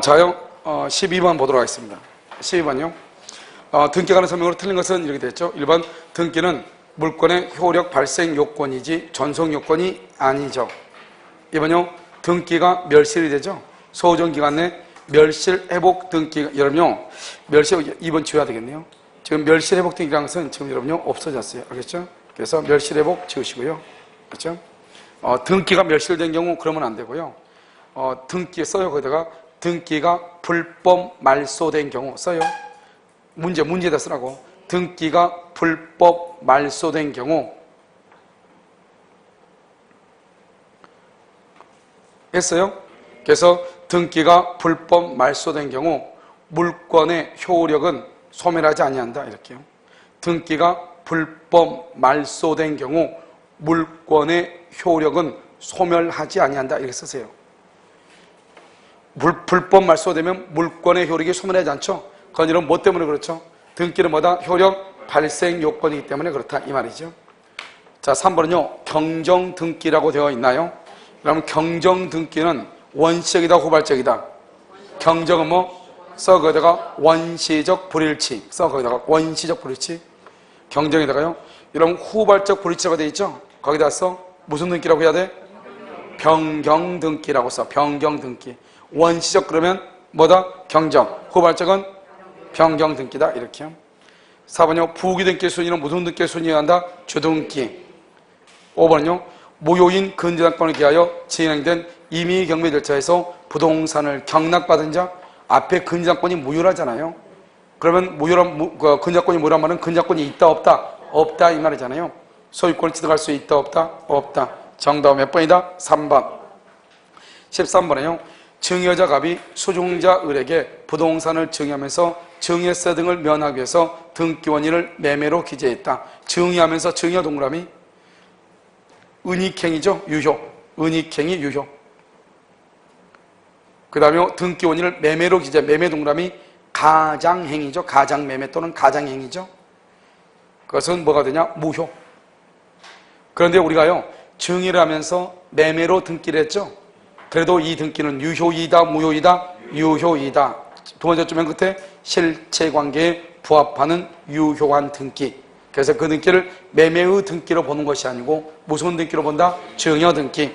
자요. 12번 보도록 하겠습니다. 12번요. 등기에 관한 설명으로 틀린 것은 이렇게 됐죠. 1번, 등기는 물권의 효력 발생 요건이지 전송 요건이 아니죠. 2번요, 등기가 멸실이 되죠. 소정 기간 내 멸실 회복 등기. 여러분요, 멸실 2번 지워야 되겠네요. 지금 멸실 회복 등기라는 것은 지금 여러분요 없어졌어요. 알겠죠? 그래서 멸실 회복 지우시고요. 그렇죠? 등기가 멸실된 경우 그러면 안 되고요. 등기에 써요. 거기다가 등기가 불법 말소된 경우 써요. 문제에다 쓰라고. 등기가 불법 말소된 경우 했어요. 그래서 등기가 불법 말소된 경우 물권의 효력은 소멸하지 아니한다. 이렇게요. 등기가 불법 말소된 경우 물권의 효력은 소멸하지 아니한다. 이렇게 쓰세요. 불법 말소되면 물권의 효력이 소멸하지 않죠. 그건 이런 뭐 때문에 그렇죠? 등기는 뭐다? 효력 발생 요건이기 때문에 그렇다 이 말이죠. 자, 3번은요 경정 등기라고 되어 있나요? 그러면 경정 등기는 원시적이다 후발적이다? 경정은 뭐? 써 거기다가 원시적 불일치. 써 거기다가 원시적 불일치. 경정에다가요. 여러분 후발적 불일치라고 되어 있죠? 거기다 써 무슨 등기라고 해야 돼? 변경 등기라고 써. 변경 등기. 원시적 그러면 뭐다? 경정. 후발적은 변경 등기다. 이렇게요. 4번요. 부기 등기 순위는 무슨 등기 순위여야 한다? 주등기. 5번은요. 무효인 근저당권을 기하여 진행된 임의 경매 절차에서 부동산을 경락받은 자. 앞에 근저당권이 무효라잖아요. 그러면 근저당권이 무효란 말은 근저당권이 있다 없다? 없다 이 말이잖아요. 소유권을 취득할 수 있다 없다? 없다. 정답은 몇 번이다? 3번. 13번에요. 증여자 갑이 수중자 을에게 부동산을 증여하면서 증여세 등을 면하기 위해서 등기원인을 매매로 기재했다. 증여하면서 증여 동그라미 은닉행위죠. 유효. 은닉행위 유효. 그 다음에 등기원인을 매매로 기재. 매매 동그라미 가장행위죠. 가장매매 또는 가장행위죠. 그것은 뭐가 되냐? 무효. 그런데 우리가요 증여를 하면서 매매로 등기를 했죠. 그래도 이 등기는 유효이다 무효이다? 유효이다. 두 번째 줄 맨 끝에 실체관계에 부합하는 유효한 등기. 그래서 그 등기를 매매의 등기로 보는 것이 아니고 무슨 등기로 본다? 증여 등기.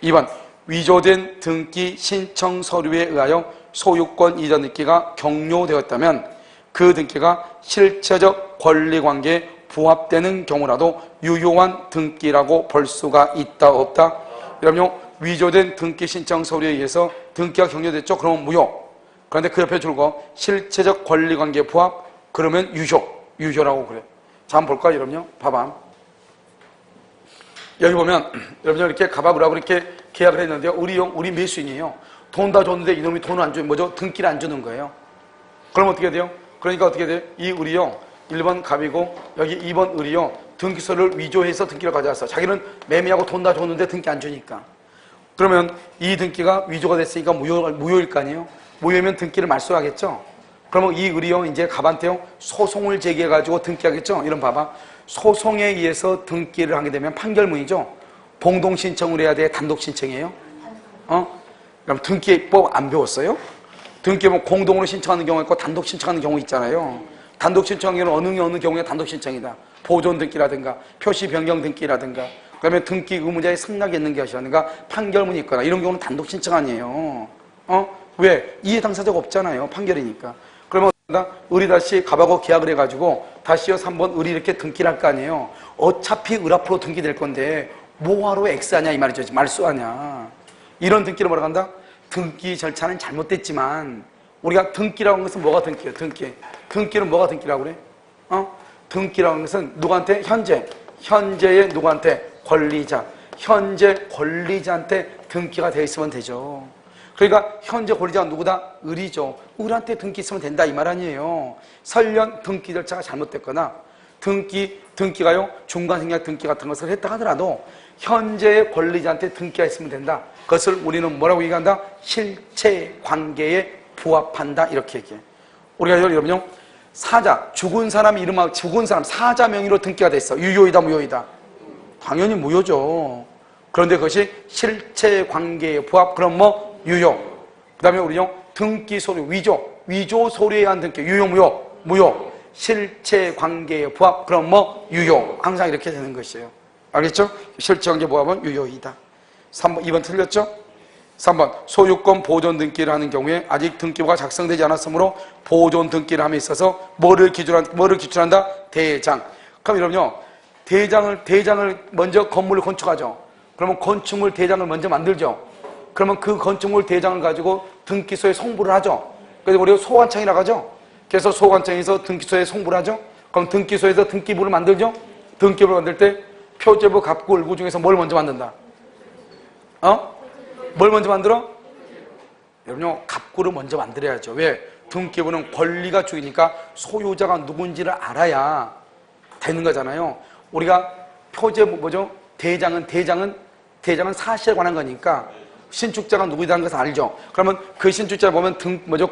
2번 위조된 등기 신청 서류에 의하여 소유권 이전 등기가 경료되었다면 그 등기가 실체적 권리관계에 부합되는 경우라도 유효한 등기라고 볼 수가 있다 없다? 여러분요 위조된 등기 신청 서류에 의해서 등기가 경료됐죠? 그러면 무효. 그런데 그 옆에 줄거 실체적 권리관계 부합? 그러면 유효라고 그래. 자, 한번 볼까요, 여러분요? 봐봐. 여기 보면 여러분요 이렇게 가바브라고 이렇게 계약을 했는데요. 우리 매수인이에요. 돈 다 줬는데 이놈이 돈을 안 주면 뭐죠? 등기를 안 주는 거예요. 그럼 어떻게 돼요? 그러니까 어떻게 돼요? 이 을이요 1번 갑이고 여기 2번 을이요 등기서를 위조해서 등기를 가져왔어. 자기는 매매하고 돈 다 줬는데 등기 안 주니까. 그러면 이 등기가 위조가 됐으니까 무효일 거 아니에요? 무효면 등기를 말소하겠죠? 그러면 이 을이요 이제 갑한테요 소송을 제기해가지고 등기하겠죠? 이런 봐봐. 소송에 의해서 등기를 하게 되면 판결문이죠? 공동신청을 해야 돼? 단독신청이에요? 그럼 등기법 안 배웠어요? 등기법 공동으로 신청하는 경우 있고 단독 신청하는 경우 있잖아요. 단독 신청에는 어느 경우에 단독 신청이다. 보존 등기라든가 표시 변경 등기라든가 그다음에 등기 의무자의 승낙이 있는 것이 아닌가 판결문이 있거나 이런 경우는 단독 신청 아니에요. 왜? 이해 당사자가 없잖아요. 판결이니까. 그러면 을이 다시 갑하고 계약을 해가지고 다시요 3번 을이 이렇게 등기를 할 거 아니에요. 어차피 을 앞으로 등기될 건데 뭐하러 X하냐 이 말이죠. 말소하냐. 이런 등기를 뭐라고 한다? 등기 절차는 잘못됐지만 우리가 등기라고 하는 것은 뭐가 등기예요? 등기는 뭐가 등기라고 그래? 등기라고 하는 것은 누구한테? 현재의 누구한테? 권리자. 현재 권리자한테 등기가 되어 있으면 되죠. 그러니까 현재 권리자가 누구다? 을이죠. 을한테 등기 있으면 된다 이 말 아니에요. 설령 등기 절차가 잘못됐거나 등기가요 중간생략 등기 같은 것을 했다 하더라도 현재의 권리자한테 등기가 있으면 된다. 그것을 우리는 뭐라고 얘기한다? 실체관계에 부합한다 이렇게 얘기해. 우리가 여러분요 사자 죽은 사람 이름하고 죽은 사람 사자 명의로 등기가 됐어. 유효이다 무효이다? 당연히 무효죠. 그런데 그것이 실체관계에 부합. 그럼 뭐 유효. 그 다음에 우리요 등기 소유, 위조 소유에 의한 등기, 유효, 무효. 실체 관계의 부합, 그럼 뭐? 유효. 항상 이렇게 되는 것이에요. 알겠죠? 실체 관계 부합은 유효이다. 3번, 2번 틀렸죠? 3번, 소유권 보존 등기를 하는 경우에 아직 등기부가 작성되지 않았으므로 보존 등기를 함에 있어서 뭐를 기준한다? 대장. 그럼 여러분요, 대장을 먼저 건물을 건축하죠. 그러면 건축물 대장을 먼저 만들죠. 그러면 그 건축물 대장을 가지고 등기소에 송부를 하죠. 그래서 우리가 소관청이라고 하죠. 그래서 소관청에서 등기소에 송부를 하죠. 그럼 등기소에서 등기부를 만들죠. 등기부를 만들 때 표제부, 갑구, 을구 중에서 뭘 먼저 만든다? 뭘 먼저 만들어? 여러분요, 갑구를 먼저 만들어야죠. 왜? 등기부는 권리가 주이니까 소유자가 누군지를 알아야 되는 거잖아요. 우리가 표제부 뭐죠? 대장은 사실에 관한 거니까 신축자가 누구이라는 것을 알죠. 그러면 그 신축자를 보면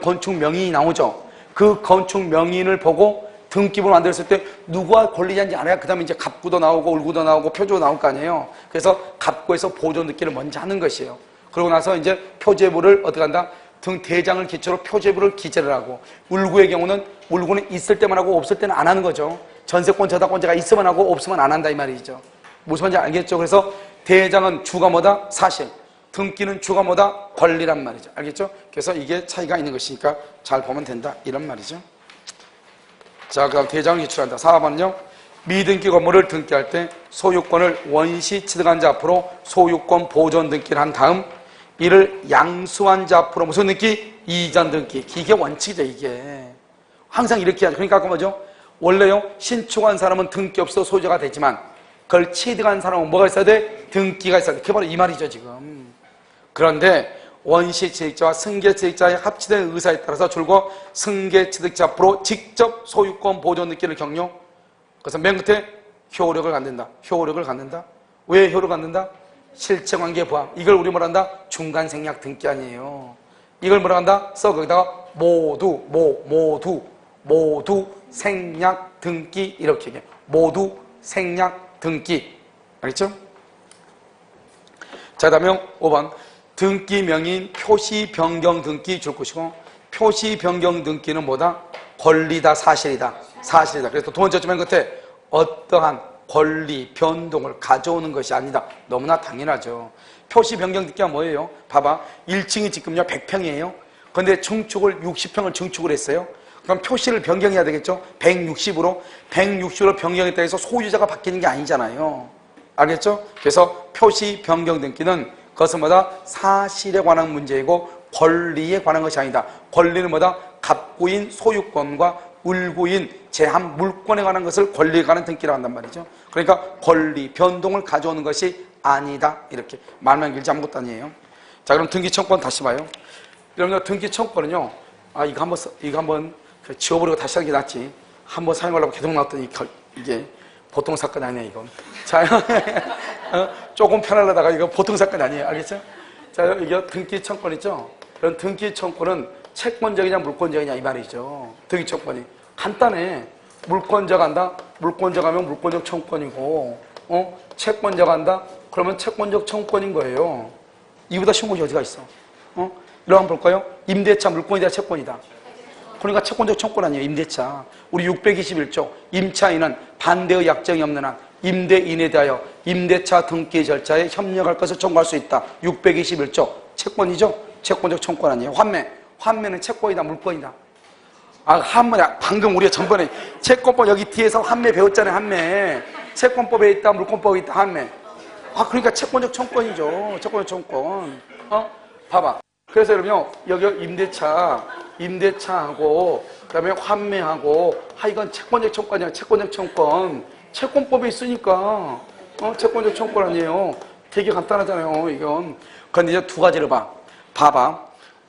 건축 명인이 나오죠. 그 건축 명인을 보고 등기부를 만들었을 때 누가 권리자인지 알아야 그 다음에 이제 갑구도 나오고 을구도 나오고 표제도 나올 거 아니에요. 그래서 갑구에서 보존 등기를 먼저 하는 것이에요. 그러고 나서 이제 표제부를 어떻게 한다? 대장을 기초로 표제부를 기재를 하고, 을구는 있을 때만 하고 없을 때는 안 하는 거죠. 전세권, 저당권자가 있으면 하고 없으면 안 한다 이 말이죠. 무슨 말인지 알겠죠? 그래서 대장은 주가 뭐다? 사실. 등기는 주가 뭐다? 권리란 말이죠. 알겠죠? 그래서 이게 차이가 있는 것이니까 잘 보면 된다 이런 말이죠. 자, 그럼 대장을 기출한다. 4번은요. 미등기 건물을 등기할 때 소유권을 원시 취득한 자 앞으로 소유권 보존 등기를 한 다음 이를 양수한 자 앞으로 무슨 등기? 이전 등기. 이게 원칙이죠. 이게 항상 이렇게 하죠. 그러니까 아까 뭐죠? 원래요, 신축한 사람은 등기 없어 소유자가 되지만 그걸 취득한 사람은 뭐가 있어야 돼? 등기가 있어야 돼. 그게 바로 이 말이죠 지금. 그런데 원시취득자와 승계취득자의 합치된 의사에 따라서 줄곧 승계취득자 앞으로 직접 소유권 보존 등기를 격려. 그래서 맨 끝에 효력을 갖는다. 효력을 갖는다. 왜 효력을 갖는다? 실체관계 부합. 이걸 우리 뭐라 한다? 중간생략 등기 아니에요. 이걸 뭐라 한다? 거기다가 모두 생략 등기 이렇게 얘기해요. 모두 생략 등기. 알겠죠? 자, 다음에 5번. 등기 명인 표시 변경 등기 줄 것이고, 표시 변경 등기는 뭐다? 권리다, 사실이다. 사실이다. 그래서 두 번째 맨 끝에 어떠한 권리 변동을 가져오는 것이 아니다. 너무나 당연하죠. 표시 변경 등기가 뭐예요? 봐봐. 1층이 지금요 100평이에요. 그런데 증축을 60평을 증축을 했어요. 그럼 표시를 변경해야 되겠죠? 160으로 변경했다 해서 소유자가 바뀌는 게 아니잖아요. 알겠죠? 그래서 표시 변경 등기는 그것은 뭐다? 사실에 관한 문제이고 권리에 관한 것이 아니다. 권리는 뭐다? 갑구인 소유권과 을구인 제한 물권에 관한 것을 권리에 관한 등기라고 한단 말이죠. 그러니까 권리 변동을 가져오는 것이 아니다. 이렇게 말만 길지 아무것도 아니에요. 자, 그럼 등기 청구권 다시 봐요. 여러분들 등기 청구권은요. 이거 한번 지워버리고 다시 하는 게 낫지. 한번 사용하려고 계속 나왔더니 이게 보통 사건이 아니야 이건. 자, 조금 편하려다가 이거 보통 사건이 아니에요. 알겠죠? 자, 이게 등기 청구권 있죠? 그런 등기 청구권은 채권적이냐 물권적이냐 이 말이죠. 등기 청구권이 간단해. 물권자가 한다? 물권자가 하면 물권적 청구권이고, 채권자가 한다? 그러면 채권적 청구권인 거예요. 이보다 쉬운 것이 어디가 있어? 이거 한번 볼까요? 임대차 물권이다 채권이다. 그러니까 채권적 청구권 아니에요. 임대차. 우리 621조 임차인은 반대의 약정이 없는 한 임대인에 대하여 임대차 등기 절차에 협력할 것을 청구할 수 있다. 621조 채권이죠. 채권적 청구권 아니에요. 환매는 채권이다 물권이다. 환매야. 방금 우리가 전번에 채권법 여기 뒤에서 환매 배웠잖아요. 환매. 채권법에 있다 물권법에 있다 환매. 그러니까 채권적 청구권이죠. 채권적 청구권. 봐봐. 그래서 여러분요, 여기 임대차하고, 그 다음에 환매하고, 이건 채권적 청구권이야, 채권적 청구권. 채권법에 있으니까, 채권적 청구권 아니에요. 되게 간단하잖아요, 이건. 그런데 이제 두 가지를 봐봐.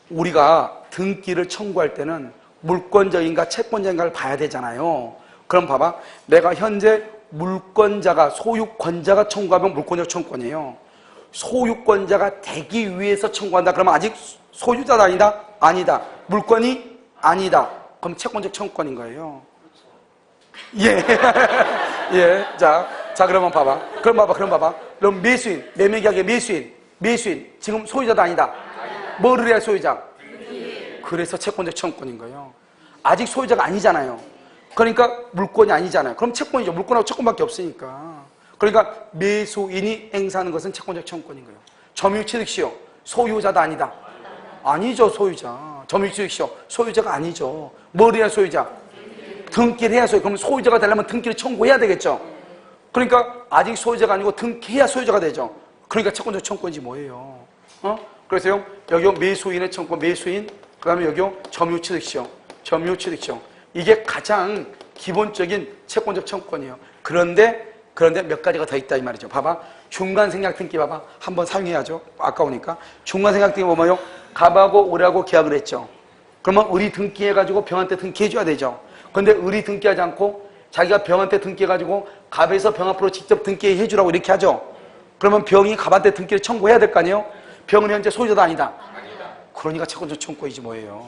우리가 등기를 청구할 때는 물권적인가 채권적인가를 봐야 되잖아요. 그럼 봐봐. 내가 현재 물권자가, 소유권자가 청구하면 물권적 청구권이에요. 소유권자가 되기 위해서 청구한다. 그러면 아직 소유자가 아니다? 아니다. 물권이 아니다. 그럼 채권적 청구권인 거예요. 예. 예. 자, 그러면 봐봐. 그럼 봐봐. 그럼 매수인, 매매계약의 매수인. 지금 소유자도 아니다. 뭐를 해야 소유자? 그래서 채권적 청구권인 거예요. 아직 소유자가 아니잖아요. 그러니까 물권이 아니잖아요. 그럼 채권이죠. 물권하고 채권밖에 없으니까. 그러니까 매수인이 행사하는 것은 채권적 청구권인 거예요. 점유취득시효, 소유자도 아니다. 아니죠, 소유자. 점유취득시효, 소유자가 아니죠. 뭘 해야 소유자? 등기를 해야 소유자. 그럼 소유자가 되려면 등기를 청구해야 되겠죠. 그러니까 아직 소유자가 아니고 등기해야 소유자가 되죠. 그러니까 채권적 청구권이지 뭐예요. 그래서요, 여기요 매수인의 청구권, 매수인, 그 다음에 여기요 점유취득시효, 점유취득시효. 이게 가장 기본적인 채권적 청구권이에요. 그런데 몇 가지가 더 있다 이 말이죠. 봐봐. 중간생략 등기 봐봐. 한번 사용해야죠. 아까우니까. 중간생략 등기 보면요. 갑하고 을하고 계약을 했죠. 그러면 을이 등기해가지고 병한테 등기해줘야 되죠. 근데 을이 등기하지 않고 자기가 병한테 등기해가지고 갑에서 병 앞으로 직접 등기해주라고 이렇게 하죠. 그러면 병이 갑한테 등기를 청구해야 될 거 아니에요? 병은 현재 소유자도 아니다. 그러니까 채권적 청구권이지 뭐예요.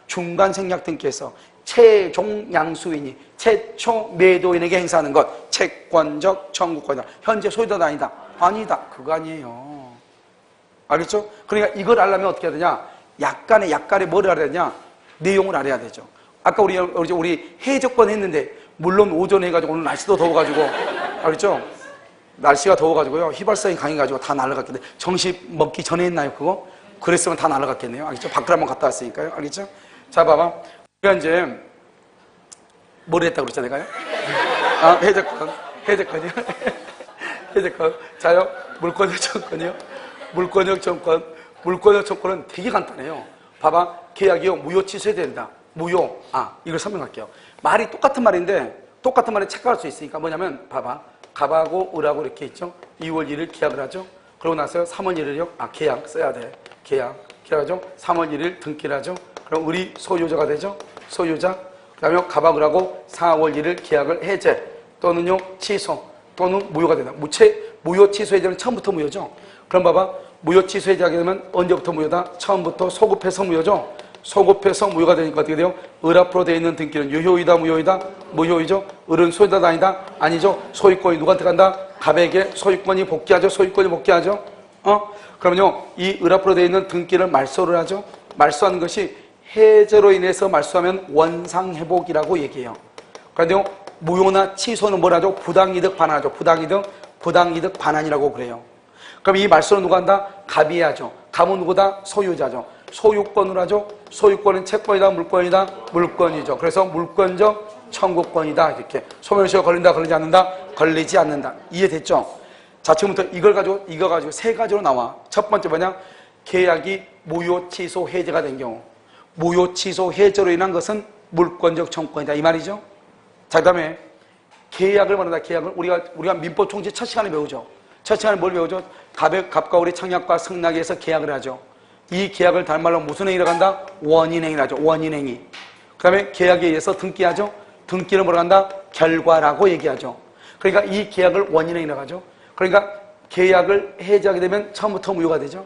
중간생략 등기에서 최종 양수인이 최초 매도인에게 행사하는 것 채권적 청구권이다. 현재 소유자도 아니다. 아니다. 그거 아니에요. 알겠죠? 그러니까 이걸 알려면 어떻게 해야 되냐? 약간의 뭐를 알아야 되냐? 내용을 알아야 되죠. 아까 우리 해적권 했는데 물론 오전에 해가지고 오늘 날씨도 더워가지고 알겠죠? 날씨가 더워가지고요 휘발성이 강해가지고 다 날아갔겠네. 정식 먹기 전에 했나요 그거? 그랬으면 다 날아갔겠네요. 알겠죠? 밖으로 한번 갔다 왔으니까요. 알겠죠? 자 봐봐. 우리가 이제 뭘 했다고 그랬죠 내가요? 아 해적권이요? 해적권. 자요 물권적 청구권이요? 물권적 청구권. 물권적 청구권은 되게 간단해요. 봐봐. 계약이요 무효 취소해야 된다. 무효. 이걸 설명할게요. 말이 똑같은 말인데 똑같은 말에 착각할 수 있으니까 뭐냐면 봐봐. 갑하고 을하고 이렇게 있죠. 2월 1일 계약을 하죠. 그러고 나서 3월 1일이요. 계약 써야 돼. 계약하죠. 3월 1일 등기를 하죠. 그럼 을이 소유자가 되죠. 소유자. 그 다음에 갑하고 을하고 4월 1일 계약을 해제 또는요 취소 또는 무효가 된다. 무효 취소 해제는 처음부터 무효죠. 그럼 봐봐. 무효 취소 해제하게 되면 언제부터 무효다? 처음부터 소급해서 무효죠. 소급해서 무효가 되니까 어떻게 돼요? 을 앞으로 되어 있는 등기는 유효이다 무효이다? 무효이죠. 을은 소유자도 아니다? 아니죠. 소유권이 누구한테 간다? 갑에게 소유권이 복귀하죠. 소유권이 복귀하죠. 그러면요 이 을 앞으로 되어 있는 등기를 말소를 하죠. 말소하는 것이 해제로 인해서 말소하면 원상회복이라고 얘기해요. 그런데요 무효나 취소는 뭘 하죠? 부당이득 반환하죠. 부당이득 반환이라고 그래요. 그럼 이 말소는 누가 한다? 갑이 하죠. 갑은 누구다? 소유자죠. 소유권을 하죠. 소유권은 채권이다 물권이다? 물권이죠. 그래서 물권적 청구권이다. 이렇게 소멸시효가 걸린다 걸리지 않는다? 걸리지 않는다. 이해됐죠? 자 지금부터 이거 가지고 세 가지로 나와. 첫 번째 뭐냐? 계약이 무효 취소 해제가 된 경우 무효 취소 해제로 인한 것은 물권적 청구권이다 이 말이죠. 자 그다음에 계약을 말한다. 계약을 우리가 민법 총칙 첫 시간에 배우죠. 첫 시간에 뭘 배우죠? 갑과 을의 청약과 승낙에 해서 계약을 하죠. 이 계약을 다른 말로 무슨 행위라고 한다? 원인행위를 하죠. 원인행위. 그 다음에 계약에 의해서 등기하죠. 등기를 뭐라고 한다? 결과라고 얘기하죠. 그러니까 이 계약을 원인행위라고 하죠. 그러니까 계약을 해지하게 되면 처음부터 무효가 되죠.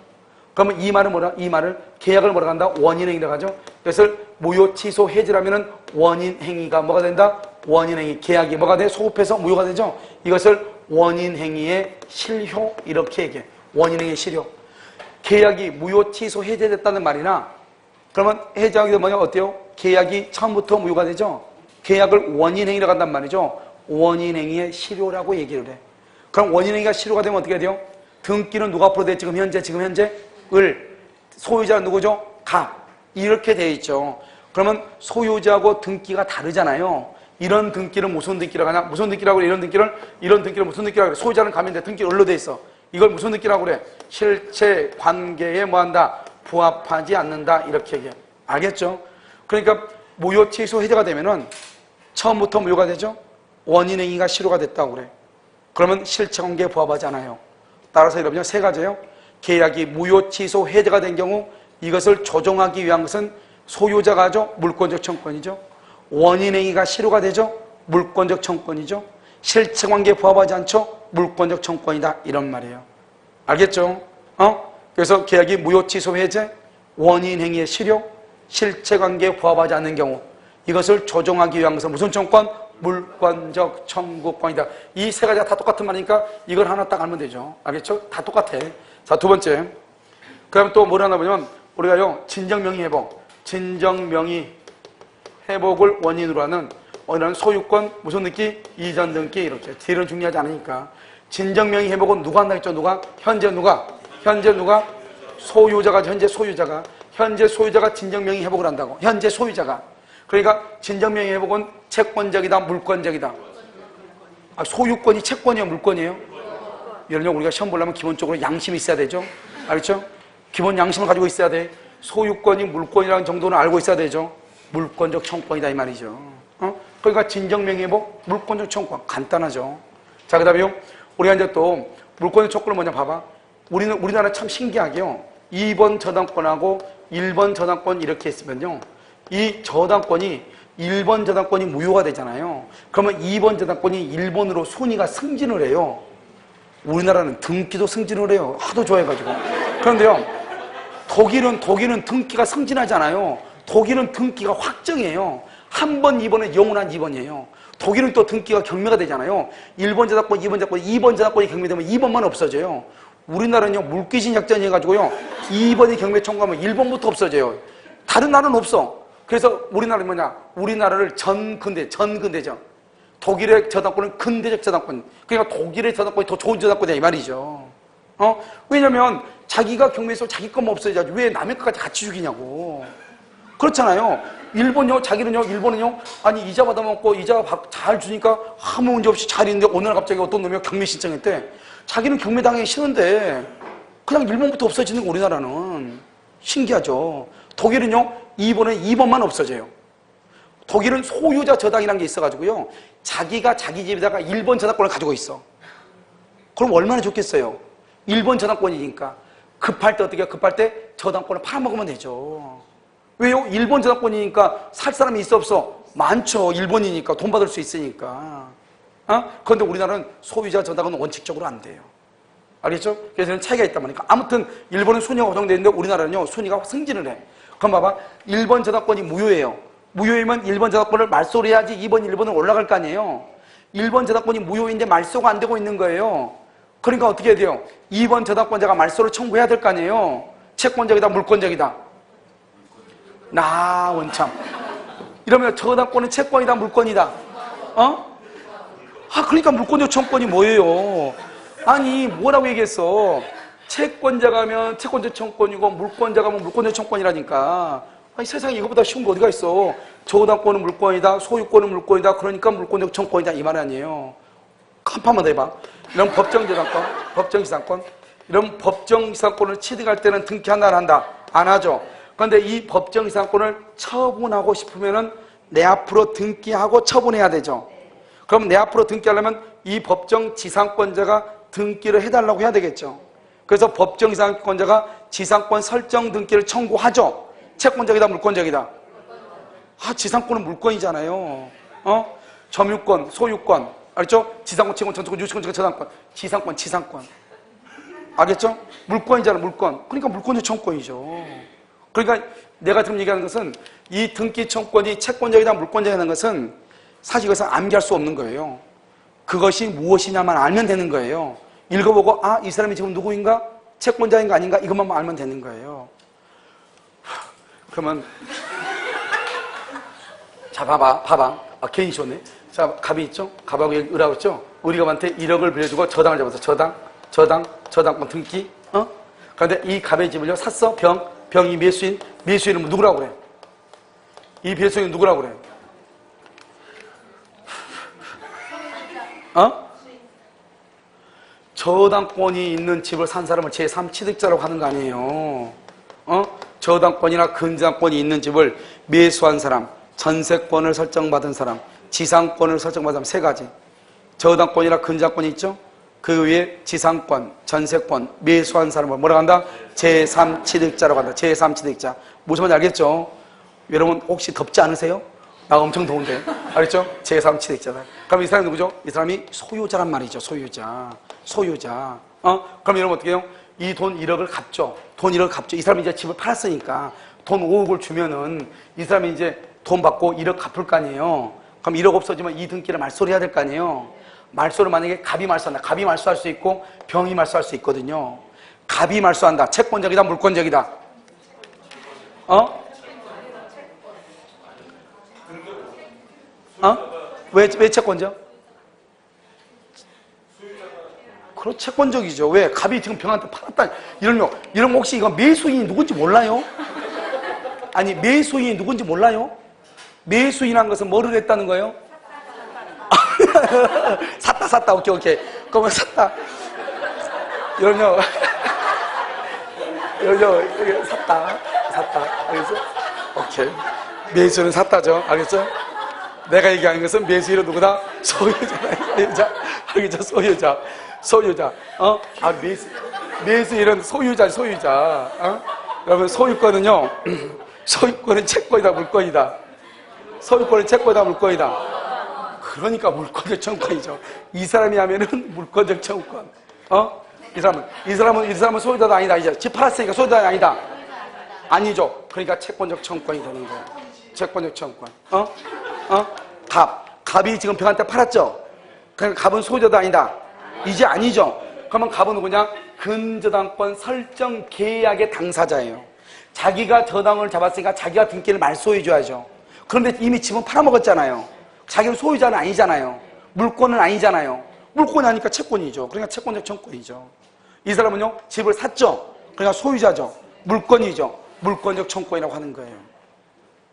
그러면 이 말을 계약을 뭐라고 한다? 원인행위라고 하죠. 그래서 무효 취소 해지라면은 원인행위가 뭐가 된다? 원인행위. 계약이 뭐가 돼? 소급해서 무효가 되죠. 이것을 원인행위의 실효 이렇게 얘기해. 원인행위의 실효. 계약이 무효 취소 해제됐다는 말이나 그러면 해제하게 되면 어때요? 계약이 처음부터 무효가 되죠. 계약을 원인행위라고 한단 말이죠. 원인행위의 실효라고 얘기를 해. 그럼 원인행위가 실효가 되면 어떻게 돼요? 등기는 누가 앞으로 돼? 지금 현재 을. 소유자는 누구죠? 갑. 이렇게 돼 있죠. 그러면 소유자하고 등기가 다르잖아요. 이런 등기를 무슨 등기라고 하냐? 무슨 등기라고 그래? 이런 등기를 무슨 등기라고 그래? 소유자는 갑인데 등기를 을로 돼 있어. 이걸 무슨 등기라고 그래? 실체 관계에 뭐한다? 부합하지 않는다. 이렇게 얘기해. 알겠죠? 그러니까 무효 취소 해제가 되면은 처음부터 무효가 되죠? 원인행위가 실효가 됐다고 그래. 그러면 실체 관계에 부합하지 않아요. 따라서 여러분요, 세 가지예요. 계약이 무효 취소 해제가 된 경우 이것을 조정하기 위한 것은 소유자가 하죠? 물권적 청구권이죠. 원인행위가 실효가 되죠? 물권적 청구권이죠. 실체 관계에 부합하지 않죠? 물권적 청구권이다. 이런 말이에요. 알겠죠? 그래서 계약이 무효 취소 해제, 원인행위의 실효, 실체 관계에 부합하지 않는 경우 이것을 조정하기 위한 것은 무슨 청구권? 물권적 청구권이다. 이 세 가지가 다 똑같은 말이니까 이걸 하나 딱 알면 되죠. 알겠죠? 다 똑같아. 자, 두 번째. 그 다음에 또 뭘 하나 보냐면 우리가요, 진정명의회복. 진정명의 회복을 원인으로 하는 소유권, 무슨 등기? 이전 등기. 이렇게. 딜은 중요하지 않으니까. 진정명의 회복은 누가 한다 했죠? 누가? 현재 누가? 소유자가, 현재 소유자가 진정명의 회복을 한다고. 현재 소유자가. 그러니까 진정명의 회복은 채권적이다, 물권적이다. 소유권이 채권이에요, 물권이에요? 이러면 우리가 시험 보려면 기본적으로 양심이 있어야 되죠. 알겠죠? 기본 양심을 가지고 있어야 돼. 소유권이 물권이라는 정도는 알고 있어야 되죠. 물권적 청권이다 이 말이죠. 그러니까 진정명의회복, 물권적 청권. 간단하죠. 자, 그 다음에요. 우리가 이제 또 물권적 청권을 먼저 봐봐. 우리나라 참 신기하게요. 2번 저당권하고 1번 저당권 이렇게 했으면요. 이 저당권이 1번 저당권이 무효가 되잖아요. 그러면 2번 저당권이 일본으로 순위가 승진을 해요. 우리나라는 등기도 승진을 해요. 하도 좋아해가지고. 그런데요. 독일은 등기가 승진하지 않아요. 독일은 등기가 확정이에요. 한 번, 2번은 영원한 2번이에요. 독일은 또 등기가 경매가 되잖아요. 1번 저당권, 2번 저당권, 2번 저당권이 경매되면 2번만 없어져요. 우리나라는요, 물귀신 작전이 해가지고요, 2번이 경매 청구하면 1번부터 없어져요. 다른 나라는 없어. 그래서 우리나라는 뭐냐? 우리나라를 전근대죠. 독일의 저당권은 근대적 저당권. 그러니까 독일의 저당권이 더 좋은 저당권이야, 이 말이죠. 왜냐면 자기가 경매에서 자기 것만 없어져야지 왜 남의 것까지 같이 죽이냐고. 그렇잖아요. 일본은요, 아니, 이자 받아먹고 이자 잘 주니까 아무 문제 없이 잘 있는데 오늘 갑자기 어떤 놈이 경매 신청했대. 자기는 경매 당하기 싫은데 그냥 일본부터 없어지는 거 우리나라는. 신기하죠. 독일은요, 2번만 없어져요. 독일은 소유자 저당이라는 게 있어가지고요, 자기가 자기 집에다가 1번 저당권을 가지고 있어. 그럼 얼마나 좋겠어요. 1번 저당권이니까. 급할 때 어떻게 해요? 급할 때 저당권을 팔아먹으면 되죠. 왜요? 1번 저당권이니까 살 사람이 있어 없어? 많죠. 1번이니까 돈 받을 수 있으니까. 그런데 우리나라는 소유자 저당은 원칙적으로 안 돼요. 알겠죠? 그래서 차이가 있단 말이니까. 아무튼 일본은 순위가 고정되어 있는데 우리나라는요, 순위가 승진을 해. 그럼 봐봐. 1번 저당권이 무효예요. 무효이면 1번 저당권을 말소를 해야지 2번, 1번은 올라갈 거 아니에요. 1번 저당권이 무효인데 말소가 안 되고 있는 거예요. 그러니까 어떻게 해야 돼요? 2번 저당권자가 말소를 청구해야 될 거 아니에요. 채권적이다, 물권적이다. 나 원참. 이러면 저당권은 채권이다, 물권이다. 그러니까 물권적 청권이 뭐예요? 아니, 뭐라고 얘기했어? 채권자가면 채권적 청권이고 물권자가면 물권적 청권이라니까. 아니, 세상에 이거보다 쉬운 거 어디가 있어? 저당권은 물권이다, 소유권은 물권이다, 그러니까 물권적 청권이다, 이 말 아니에요. 한 판만 더 해봐. 이런 법정저당권, 법정지상권, 이런 법정지상권을 취득할 때는 등기한다, 안 한다? 안 하죠. 그런데 이 법정지상권을 처분하고 싶으면은 내 앞으로 등기하고 처분해야 되죠. 그럼 내 앞으로 등기하려면 이 법정지상권자가 등기를 해달라고 해야 되겠죠. 그래서 법정지상권자가 지상권 설정 등기를 청구하죠. 채권적이다, 물권적이다? 지상권은 물권이잖아요. 점유권, 소유권, 알겠죠? 지상권, 채권, 전투권, 유치권, 저당권, 지상권. 알겠죠? 물권이잖아, 물권. 그러니까 물권적 청권이죠. 그러니까 내가 지금 얘기하는 것은 이 등기 청권이 채권적이다, 물권적이라는 것은 사실 이것은 암기할 수 없는 거예요. 그것이 무엇이냐만 알면 되는 거예요. 읽어보고 이 사람이 지금 누구인가? 채권자인가 아닌가? 이것만 알면 되는 거예요. 그러면 자, 봐봐. 괜히 좋네. 자, 갑이 있죠? 갑하고 을하고 있죠? 을이갑한테 1억을 빌려주고 저당을 잡았어. 저당권 등기. 그런데 이 갑의 집을요, 샀어. 병이 매수인은 누구라고 그래? 이 배수인은 누구라고 그래? 저당권이 있는 집을 산 사람을 제3취득자라고 하는 거 아니에요. 저당권이나 근저당권이 있는 집을 매수한 사람, 전세권을 설정받은 사람, 지상권을 설정받은 사람, 세 가지. 저당권이나 근저당권이 있죠? 그 위에 지상권, 전세권, 매수한 사람을 뭐라고 한다? 제3취득자라고 한다. 제3취득자. 무슨 말인지 알겠죠? 여러분 혹시 덥지 않으세요? 나 엄청 더운데. 알겠죠? 제3취득자다. 그럼 이 사람이 누구죠? 이 사람이 소유자란 말이죠. 소유자. 그럼 여러분 어떻게 해요? 이 돈 1억을 갚죠. 돈 1억을 갚죠. 이 사람이 이제 집을 팔았으니까 돈 5억을 주면은 이 사람이 이제 돈 받고 1억 갚을 거 아니에요. 그럼 1억 없어지면 이 등기를 말소를 해야 될 거 아니에요. 말소를 만약에 갑이 말소한다. 갑이 말소할 수 있고 병이 말소할 수 있거든요. 갑이 말소한다. 채권적이다, 물권적이다? 왜 채권자? 그렇죠. 채권적이죠. 왜? 갑이 지금 병한테 팔았다. 이러면 혹시 이거 매수인이 누군지 몰라요? 아니, 매수인이 누군지 몰라요? 매수인한 것은 뭐를 했다는 거예요? 샀다. 오케이. 그러면 샀다. 여러분요. 샀다. 알겠어? 오케이. 매수는 샀다죠. 알겠죠? 내가 얘기하는 것은 매수인은 누구다? 소유자. 알겠죠? 소유자. 매수인은 소유자. 여러분, 소유권은요, 소유권은 채권이다, 물권이다. 소유권은 채권이다, 물권이다. 그러니까 물권적 청구권이죠. 이 사람이 하면은 물권적 청구권. 이 사람은 소유자도 아니다. 이제 집 팔았으니까 소유자도 아니다. 아니죠. 그러니까 채권적 청구권이 되는 거예요. 채권적 청구권. 갑이 지금 병한테 팔았죠. 그러니까 갑은 소유자도 아니다. 이제 아니죠. 그러면 갑은 누구냐? 근저당권 설정 계약의 당사자예요. 자기가 저당을 잡았으니까 자기가 등기를 말소해줘야죠. 그런데 이미 집은 팔아먹었잖아요. 자기는 소유자는 아니잖아요. 물권은 아니잖아요. 물권이 아니까 채권이죠. 그러니까 채권적 청구권이죠. 이 사람은요, 집을 샀죠. 그러니까 소유자죠. 물권이죠. 물권적 청구권이라고 하는 거예요.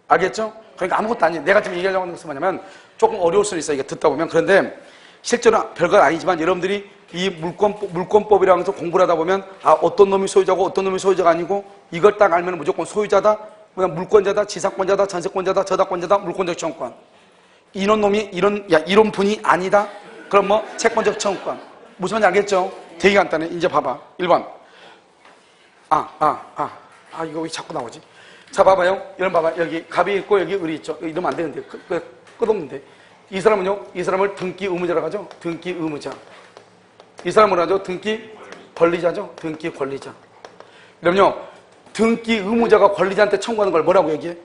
알겠죠? 그러니까 아무것도 아니에요. 내가 지금 얘기하려고 하는 것은 뭐냐면 조금 어려울 수는 있어요. 이게 듣다 보면. 그런데 실제로는 별건 아니지만 여러분들이 이 물권법이라는 것을 공부를 하다 보면 어떤 놈이 소유자고 어떤 놈이 소유자가 아니고 이걸 딱 알면 무조건 소유자다, 그냥 물권자다, 지사권자다, 전세권자다, 저당권자다, 물권적 청구권. 이런 놈이 이런 분이 아니다. 그럼 뭐 채권적 청구권. 무슨 말인지 알겠죠? 되게 간단해. 이제 봐봐. 1번. 이거 왜 자꾸 나오지? 자, 봐봐요. 이런 봐봐. 여기 갑이 있고 여기 을이 있죠. 이러면 안 되는데. 끝없는데. 이 사람은요, 이 사람을 등기 의무자라고 하죠. 등기 의무자. 이 사람을 하죠. 등기 권리자죠. 등기 권리자. 그럼요, 등기 의무자가 권리자한테 청구하는 걸 뭐라고 얘기해?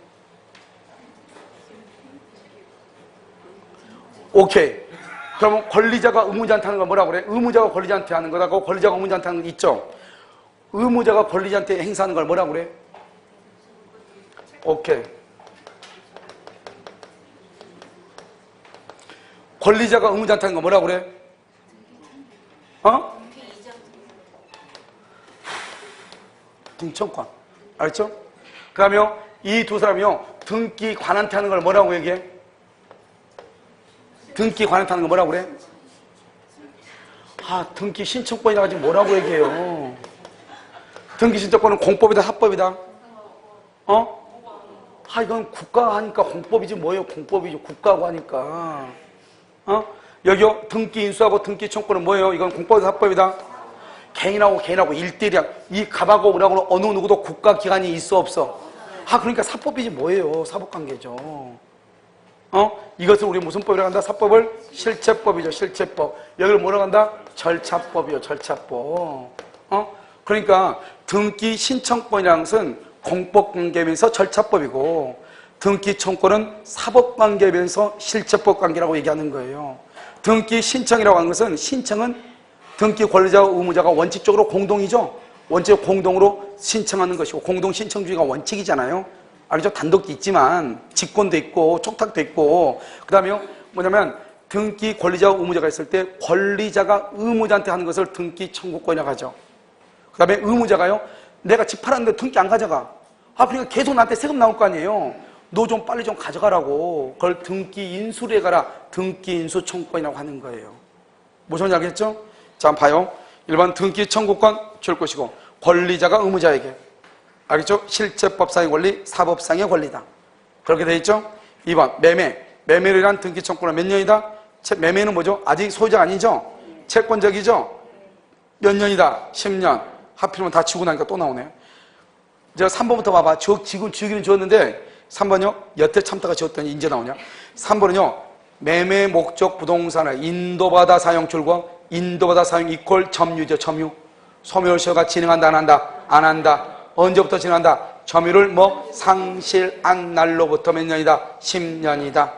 오케이. 그러면 권리자가 의무자한테 하는 걸 뭐라고 그래? 의무자가 권리자한테 하는 거라고, 권리자가 의무자한테 하는 거 있죠? 의무자가 권리자한테 행사하는 걸 뭐라고 그래? 오케이. 권리자가 의무자한테 하는 거 뭐라고 그래? 등청권. 알겠죠? 그 다음에 이 두 사람이요, 등기관한테 하는 걸 뭐라고 얘기해? 등기관한테 하는 거 뭐라고 그래? 등기 신청권이라고 지금 뭐라고 얘기해요? 등기 신청권은 공법이다, 합법이다? 이건 국가가 하니까 공법이지 뭐예요? 공법이죠. 국가가 하니까. 여기요, 등기 인수하고 등기 청구는 뭐예요? 이건 공법이다, 합법이다? 개인하고 1대1이야. 이 갑하고 을하고는 어느 누구도 국가기관이 있어, 없어? 그러니까 사법이지 뭐예요? 사법관계죠. 이것을 우리 무슨 법이라고 한다? 사법을 실체법이죠, 실체법. 여기를 뭐라고 한다? 절차법이요, 절차법. 그러니까 등기 신청권이라는 것은 공법관계면서 절차법이고, 등기 청구는 사법관계면서 실체법 관계라고 얘기하는 거예요. 등기 신청이라고 하는 것은, 신청은 등기 권리자와 의무자가 원칙적으로 공동이죠. 원칙 공동으로 신청하는 것이고, 공동 신청주의가 원칙이잖아요. 알죠? 단독도 있지만 직권도 있고 촉탁도 있고, 그 다음에 뭐냐면 등기 권리자와 의무자가 있을 때 권리자가 의무자한테 하는 것을 등기 청구권이라고 하죠. 그 다음에 의무자가요, 내가 집 팔았는데 등기 안 가져가. 그러니까 계속 나한테 세금 나올 거 아니에요. 너 좀 빨리 좀 가져가라고. 그걸 등기 인수를 해가라. 등기 인수 청구권이라고 하는 거예요. 무슨 말인지 알겠죠? 자, 한번 봐요. 1번 등기 청구권 줄 것이고, 권리자가 의무자에게. 알겠죠? 실체법상의 권리, 사법상의 권리다. 그렇게 돼 있죠? 2번 매매. 매매를 위한 등기 청구권은 몇 년이다? 매매는 뭐죠? 아직 소유자가 아니죠? 채권적이죠? 몇 년이다? 10년. 하필이면 다 지고 나니까 또 나오네. 제가 3번부터 봐봐. 지금 지우기는 지웠는데 3번요? 여태 참다가 지웠더니 이제 나오냐? 3번은요, 매매 목적 부동산을 인도받아 사용 출고, 인도받아 사용 이퀄 점유죠, 점유. 소멸시효가 진행한다, 안 한다? 안 한다. 언제부터 진행한다? 점유를 상실한 날로부터 몇 년이다? 10년이다.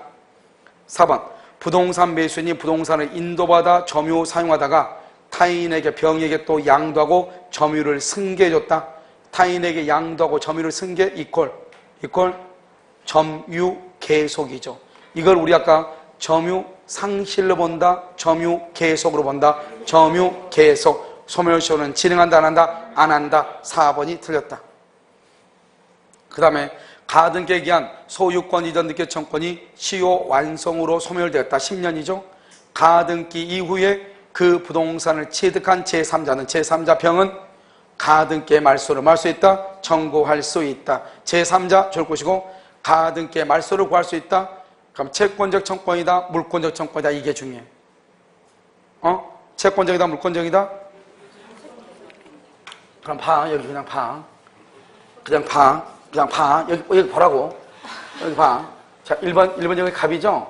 4번 부동산 매수인이 부동산을 인도받아 점유 사용하다가 타인에게, 병에게 또 양도하고 점유를 승계해줬다. 타인에게 양도하고 점유를 승계 이퀄 점유 계속이죠. 이걸 우리 아까 점유 상실로 본다, 점유 계속으로 본다. 점유 계속. 소멸시효는 진행한다 안 한다? 안 한다. 4번이 틀렸다. 그 다음에 가등기에 기한 소유권 이전 등기 청권이 시효 완성으로 소멸되었다. 10년이죠. 가등기 이후에 그 부동산을 취득한 제3자는 제3자 병은 가등기의 말소를 할 수 있다. 청구할 수 있다. 제3자 좋을 것이고 가등기의 말소를 구할 수 있다. 그럼 채권적 청권이다. 물권적 청권이다. 이게 중요해. 채권적이다. 물권적이다. 그럼 봐. 여기 그냥 봐. 그냥 봐. 그냥 봐. 여기 보라고. 여기 봐. 자, 1번 여기 갑이죠?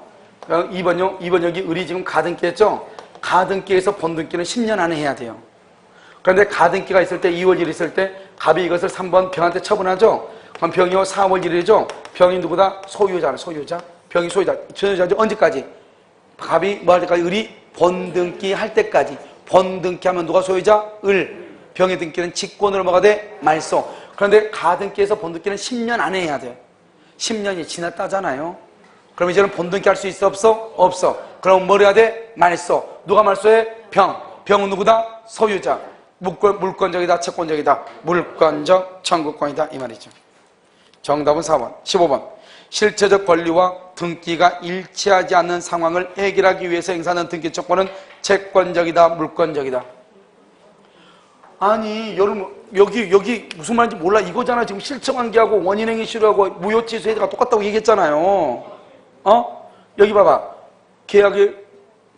2번 여기 을이 지금 가등기 했죠? 가등기에서 본등기는 10년 안에 해야 돼요. 그런데 가등기가 있을 때 2월 1일 있을 때 갑이 이것을 3번 병한테 처분하죠? 그럼 병이 4월 1일이죠? 병이 누구다? 소유자는 소유자. 병이 소유자죠? 언제까지? 갑이 뭐 할 때까지? 을이 본등기 할 때까지. 본등기 하면 누가 소유자? 을. 병의 등기는 직권으로 뭐가 돼? 말소. 그런데 가등기에서 본등기는 10년 안에 해야 돼. 10년이 지났다잖아요. 그럼 이제는 본등기 할 수 있어? 없어? 없어. 그럼 뭘 해야 돼? 말소. 누가 말소해? 병. 병은 누구다? 소유자. 물권적이다. 채권적이다. 물권적 청구권이다. 이 말이죠. 정답은 4번. 15번. 실체적 권리와 등기가 일치하지 않는 상황을 해결하기 위해서 행사하는 등기 청구는 채권적이다. 물권적이다. 아니 여러분 여기 무슨 말인지 몰라. 이거잖아. 지금 실체관계하고 원인행위 실효하고 무효취소 해제가 똑같다고 얘기했잖아요. 여기 봐봐. 계약이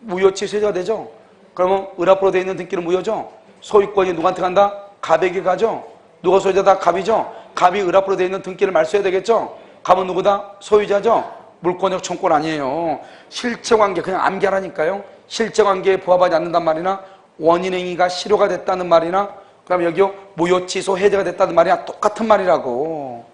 무효취소 해제가 되죠? 그러면 을 앞으로 되어 있는 등기는 무효죠? 소유권이 누구한테 간다? 갑에게 가죠? 누가 소유자다? 갑이죠? 갑이 을 앞으로 되어 있는 등기를 말소해야 되겠죠? 갑은 누구다? 소유자죠? 물권적 청권 아니에요. 실체관계 그냥 암기하라니까요. 실체관계에 부합하지 않는단 말이나 원인행위가 실효가 됐다는 말이나 그 다음에 여기요 무효취소 해제가 됐다는 말이나 똑같은 말이라고.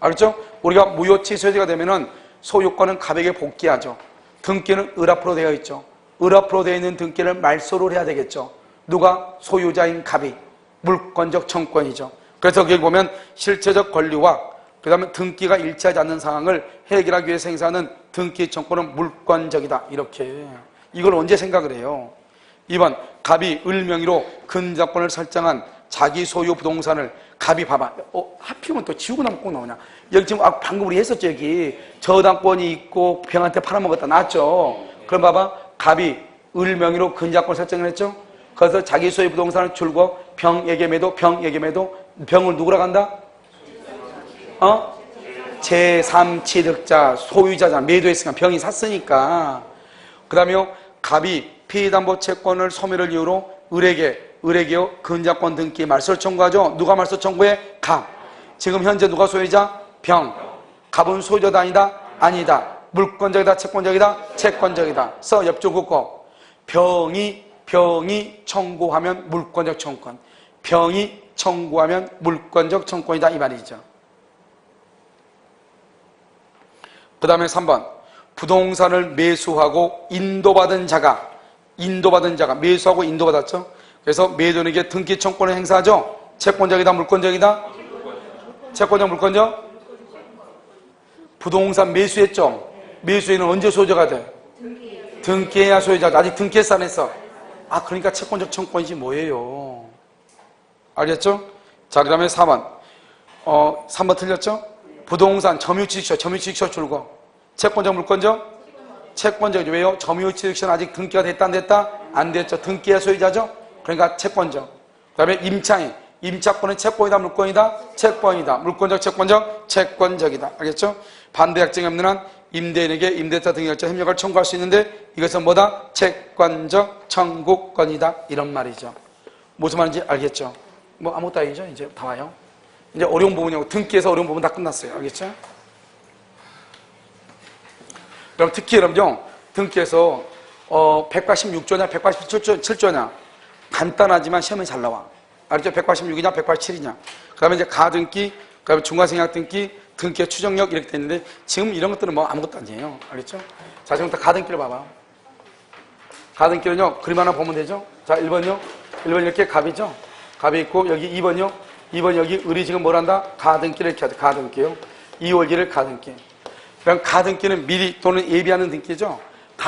알겠죠? 우리가 무효취소 해제가 되면은 소유권은 갑에게 복귀하죠. 등기는 을 앞으로 되어 있죠. 을 앞으로 되어 있는 등기를 말소를 해야 되겠죠. 누가? 소유자인 갑이. 물권적 청권이죠. 그래서 여기 보면 실체적 권리와 그 다음에 등기가 일치하지 않는 상황을 해결하기 위해서 행사하는 등기 청권은 물권적이다. 이렇게. 이걸 언제 생각을 해요? 2번 갑이 을 명의로 근저권을 설정한 자기 소유 부동산을 갑이 봐봐. 하필이면 또 지우고 남고 꼭 나오냐. 여기 지금 방금 우리 했었죠. 여기 저당권이 있고 병한테 팔아먹었다 나왔죠. 그럼 봐봐. 갑이 을 명의로 근저권 설정을 했죠. 그래서 자기 소유 부동산을 줄고 병에게 매도 병을 누구라 간다? 제3취득자 소유자잖아. 매도했으니까 병이 샀으니까. 그 다음에 갑이 피담보 채권을 소멸을 이유로 을에게요 근저권 등기 말소를 청구하죠. 누가 말소 청구해? 갑. 지금 현재 누가 소유자? 병. 갑은 소유자다 아니다? 아니다. 물권적이다 채권적이다? 채권적이다. 써 옆줄 긋고 병이 청구하면 물권적 청권. 병이 청구하면 물권적 청권이다 이 말이죠. 그 다음에 3번 부동산을 매수하고 인도받은 자가 매수하고 인도받았죠. 그래서 매도인에게 등기 청권을 행사하죠. 채권적이다 물권적이다? 채권적 물권적? 부동산 매수했죠. 매수인은 언제 소유자가 돼? 등기해야 소유자가. 아직 등기했어 안 했어? 그러니까 채권적 청권이지 뭐예요. 알겠죠? 자, 그 다음에 4번 3번 틀렸죠? 부동산 점유취득세 줄고 채권적 물권적? 채권적이죠. 왜요? 점유취득세는 아직 등기가 됐다 안 됐다? 안 됐죠. 등기의 소유자죠? 그러니까 채권적. 그 다음에 임차인 임차권은 채권이다 물권이다? 채권이다. 물권적 채권적? 채권적이다. 알겠죠? 반대 약정이 없는 한 임대인에게 임대차 등기결정 협력을 청구할 수 있는데 이것은 뭐다? 채권적 청구권이다. 이런 말이죠. 무슨 말인지 알겠죠? 뭐 아무것도 아니죠? 이제 다 와요. 이제 어려운 부분이고 등기에서 어려운 부분 다 끝났어요. 알겠죠? 그럼 특히 여러분요 등기에서 186조냐 187조냐 간단하지만 시험에 잘 나와. 알겠죠? 186이냐 187이냐. 그 다음에 이제 가등기, 그 다음에 중간생략 등기, 등기의 추정력 이렇게 됐는데 지금 이런 것들은 뭐 아무것도 아니에요. 알겠죠? 자, 지금부터 가등기를 봐봐. 가등기는요 그림 하나 보면 되죠? 자, 1번요 1번 이렇게 갑이죠? 갑이 있고 여기 2번요 2번 여기 을이 지금 뭘 한다? 가등기를 이렇게 하죠. 가등기요. 2월기를 가등기. 그럼 가등기는 미리 또는 예비하는 등기죠.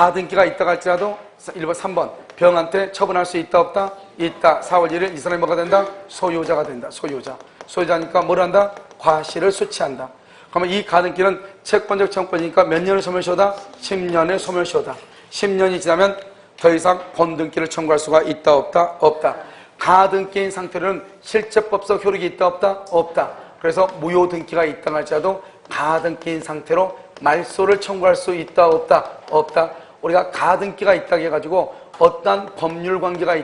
가등기가 있다가 할지라도 1번, 3번 병한테 처분할 수 있다 없다? 있다. 4월 1일 이 사람이 뭐가 된다? 소유자가 된다. 소유자. 소유자니까 뭘 한다? 과실을 수취한다. 그러면 이 가등기는 채권적 청권이니까 몇 년을 소멸시효다? 10년의 소멸시효다. 10년이 지나면 더 이상 본등기를 청구할 수가 있다 없다? 없다. 가등기인 상태로는 실제법적 효력이 있다 없다? 없다. 그래서 무효등기가 있다 할지라도 가등기인 상태로 말소를 청구할 수 있다 없다? 없다. 우리가 가등기가 있다고 해가지고 어떤 법률 관계가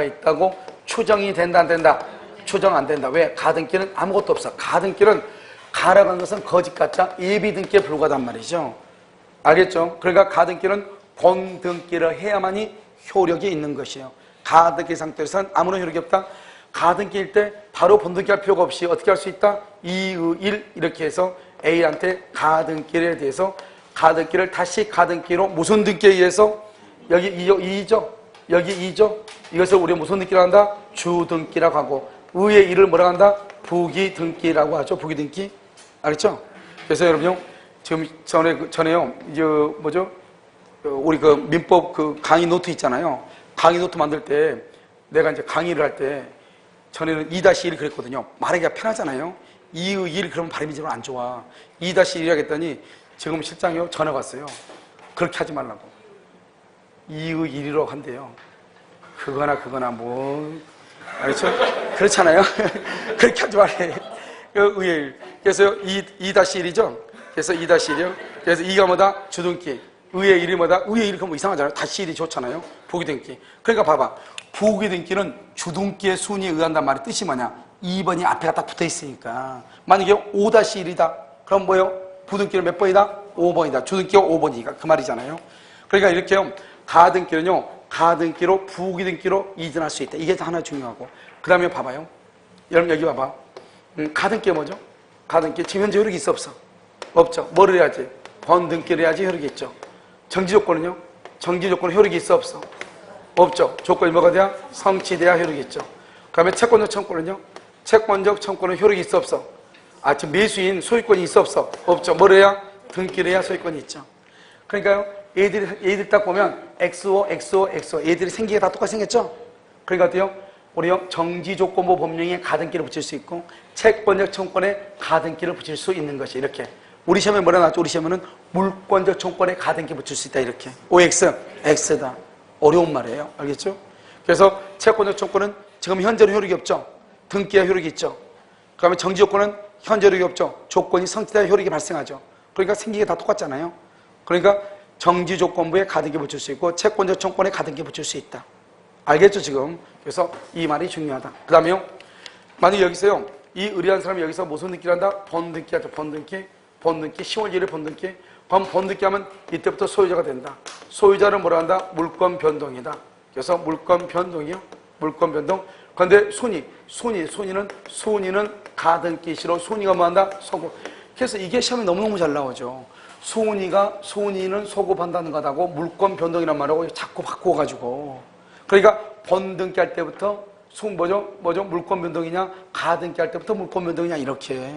있다고 추정이 된다 안 된다? 추정 안 된다. 왜? 가등기는 아무것도 없어. 가등기는 가라고 하는 것은 거짓가짜 예비등기에 불과하단 말이죠. 알겠죠? 그러니까 가등기는 본등기를 해야만이 효력이 있는 것이에요. 가등기 상태에서는 아무런 효력이 없다. 가등기일 때 바로 본등기 할 필요가 없이 어떻게 할 수 있다? 2의 1 이렇게 해서 A한테 가등기에 대해서 가등기를 다시 가등기로 무슨 등기에 의해서 여기 2죠? 여기 2죠? 이것을 우리가 무슨 등기라고 한다? 주등기라고 하고 의의 1을 뭐라고 한다? 부기등기라고 하죠. 부기등기. 알겠죠? 그래서 여러분요 지금 전에요 우리 그 민법 그 강의 노트 있잖아요. 강의 노트 만들 때 내가 이제 강의를 할 때 전에는 2-1 그랬거든요. 말하기가 편하잖아요. 2의 1 그러면 발음이 좀 안 좋아. 2-1 하겠더니 지금 실장이요 전화 왔어요. 그렇게 하지 말라고. 2의 1이라고 한대요. 그거나 뭐 알겠죠? 그렇잖아요. 그렇게 하지 말래. 의의 1. 그래서 2-1이죠. 그래서 2-1이요. 그래서 2가 뭐다? 주등기. 의의 1이 뭐다? 의의 1 그러면 이상하잖아요. 다시 1이 좋잖아요. 부기등기. 그러니까 봐봐. 부기등기는 주등기의 순위에 의한단 말의 뜻이 뭐냐? 2번이 앞에가 딱 붙어 있으니까. 만약에 5-1이다. 그럼 뭐예요? 부등기는 몇 번이다? 5번이다. 주등기가 5번이니까 그 말이잖아요. 그러니까 이렇게요. 가등기는요. 가등기로 부기등기로 이전할 수 있다. 이게 하나 중요하고. 그 다음에 봐봐요. 여러분 여기 봐봐. 가등기가 뭐죠? 가등기 지금 현재 효력이 있어 없어? 없죠. 뭐를 해야지? 본등기를 해야지 효력이 있죠. 정지조건은요? 정지조건은 효력이 있어 없어? 없죠. 조건이 뭐가 돼야? 성취돼야 효력이 있죠. 그 다음에 채권적 청구는요? 채권적 청구는 효력이 있어 없어? 지금 매수인 소유권이 있어 없어? 없죠. 뭐를 해야? 등기를 해야 소유권이 있죠. 그러니까요 얘들 딱 보면 XO, XO, XO 얘들이 생기가 다 똑같이 생겼죠? 그러니까 어때요? 우리요 정지조건부 법령에 가등기를 붙일 수 있고 채권적 청구권에 가등기를 붙일 수 있는 것이 이렇게. 우리 시험에 뭐라 나왔죠? 우리 시험에는 물권적 청구권에 가등기 붙일 수 있다 이렇게. OX, X다. 어려운 말이에요. 알겠죠? 그래서 채권적 청구권은 지금 현재는 효력이 없죠? 등기가 효력이 있죠? 그 다음에 정지조건은 현재 효력이 없죠? 조건이 성취돼야 효력이 발생하죠. 그러니까 생기게 다 똑같잖아요. 그러니까 정지조건부에 가등기 붙일 수 있고 채권적 청구권에 가등기 붙일 수 있다. 알겠죠 지금? 그래서 이 말이 중요하다. 그 다음에요 만약에 여기서요 이 의뢰한 사람이 여기서 무슨 등기를 한다? 본등기 하죠. 본등기 10월 1일 본등기. 그럼 본등기 하면 이때부터 소유자가 된다. 소유자는 뭐라 한다? 물권 변동이다. 그래서 물권 변동이요. 물권 변동. 그런데 순위는 가등기시로 순위가 뭐 한다? 소급. 그래서 이게 시험에 너무너무 잘 나오죠. 순위는 소급한다는 거다고 물권 변동이란 말하고 자꾸 바꾸어가지고. 그러니까 본등기 할 때부터 뭐죠? 물권 변동이냐? 가등기 할 때부터 물권 변동이냐? 이렇게.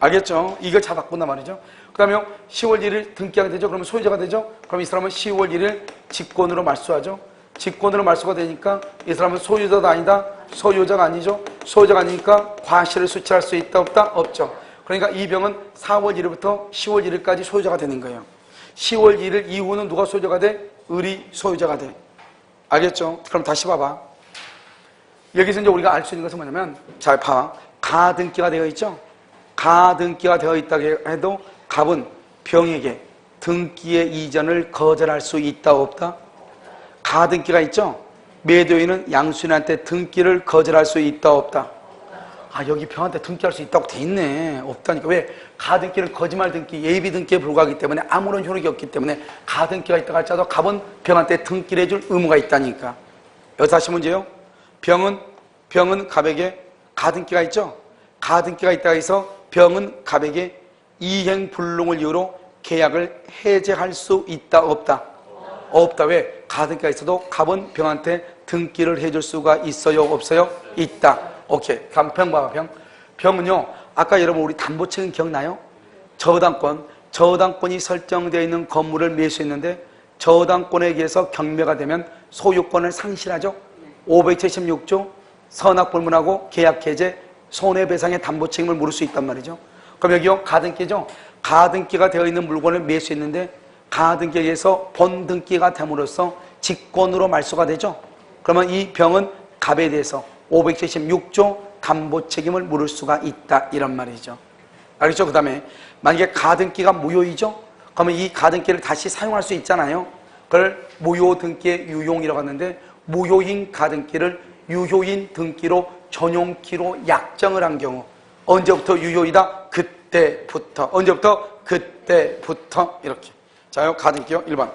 알겠죠? 이걸 잘 바꾼단 말이죠. 그 다음에 10월 1일 등기하게 되죠? 그러면 소유자가 되죠? 그럼 이 사람은 10월 1일 직권으로 말소하죠? 직권으로 말소가 되니까 이 사람은 소유자도 아니다? 소유자가 아니죠? 소유자가 아니니까 과실을 수취할 수 있다 없다? 없죠. 그러니까 이 병은 4월 1일부터 10월 1일까지 소유자가 되는 거예요. 10월 1일 이후는 누가 소유자가 돼? 을이 소유자가 돼. 알겠죠? 그럼 다시 봐봐. 여기서 이제 우리가 알 수 있는 것은 뭐냐면 잘 봐. 가등기가 되어 있죠? 가등기가 되어 있다고 해도 갑은 병에게 등기의 이전을 거절할 수 있다 없다? 가등기가 있죠? 매도인은 양수인한테 등기를 거절할 수 있다 없다? 여기 병한테 등기할 수 있다고 돼 있네. 없다니까. 왜? 가등기는 거짓말 등기, 예비 등기에 불과하기 때문에 아무런 효력이 없기 때문에 가등기가 있다고 할지라도 갑은 병한테 등기를 해줄 의무가 있다니까. 여기서 다시 문제요. 병은 갑에게 가등기가 있죠? 가등기가 있다고 해서 병은 갑에게 이행불능을 이유로 계약을 해제할 수 있다 없다? 없다. 왜? 가등기가 있어도 갑은 병한테 등기를 해줄 수가 있어요 없어요? 있다. 오케이. 다음 병 봐봐. 병은요 아까 여러분 우리 담보책은 기억나요? 저당권 저당권이 설정되어 있는 건물을 매수했는데 저당권에 의해서 경매가 되면 소유권을 상실하죠. 576조 선악불문하고 계약해제 손해배상의 담보 책임을 물을 수 있단 말이죠. 그럼 여기요 가등기죠. 가등기가 되어 있는 물건을 매수했는데 가등기에 의해서 본등기가 됨으로써 직권으로 말소가 되죠. 그러면 이 병은 갑에 대해서 576조 담보 책임을 물을 수가 있다 이런 말이죠. 알겠죠? 그 다음에 만약에 가등기가 무효이죠? 그러면 이 가등기를 다시 사용할 수 있잖아요. 그걸 무효등기의 유용이라고 하는데 무효인 가등기를 유효인 등기로 전용키로 약정을 한 경우 언제부터 유효이다? 그때부터. 언제부터? 그때부터. 이렇게. 자요 가등기요 1번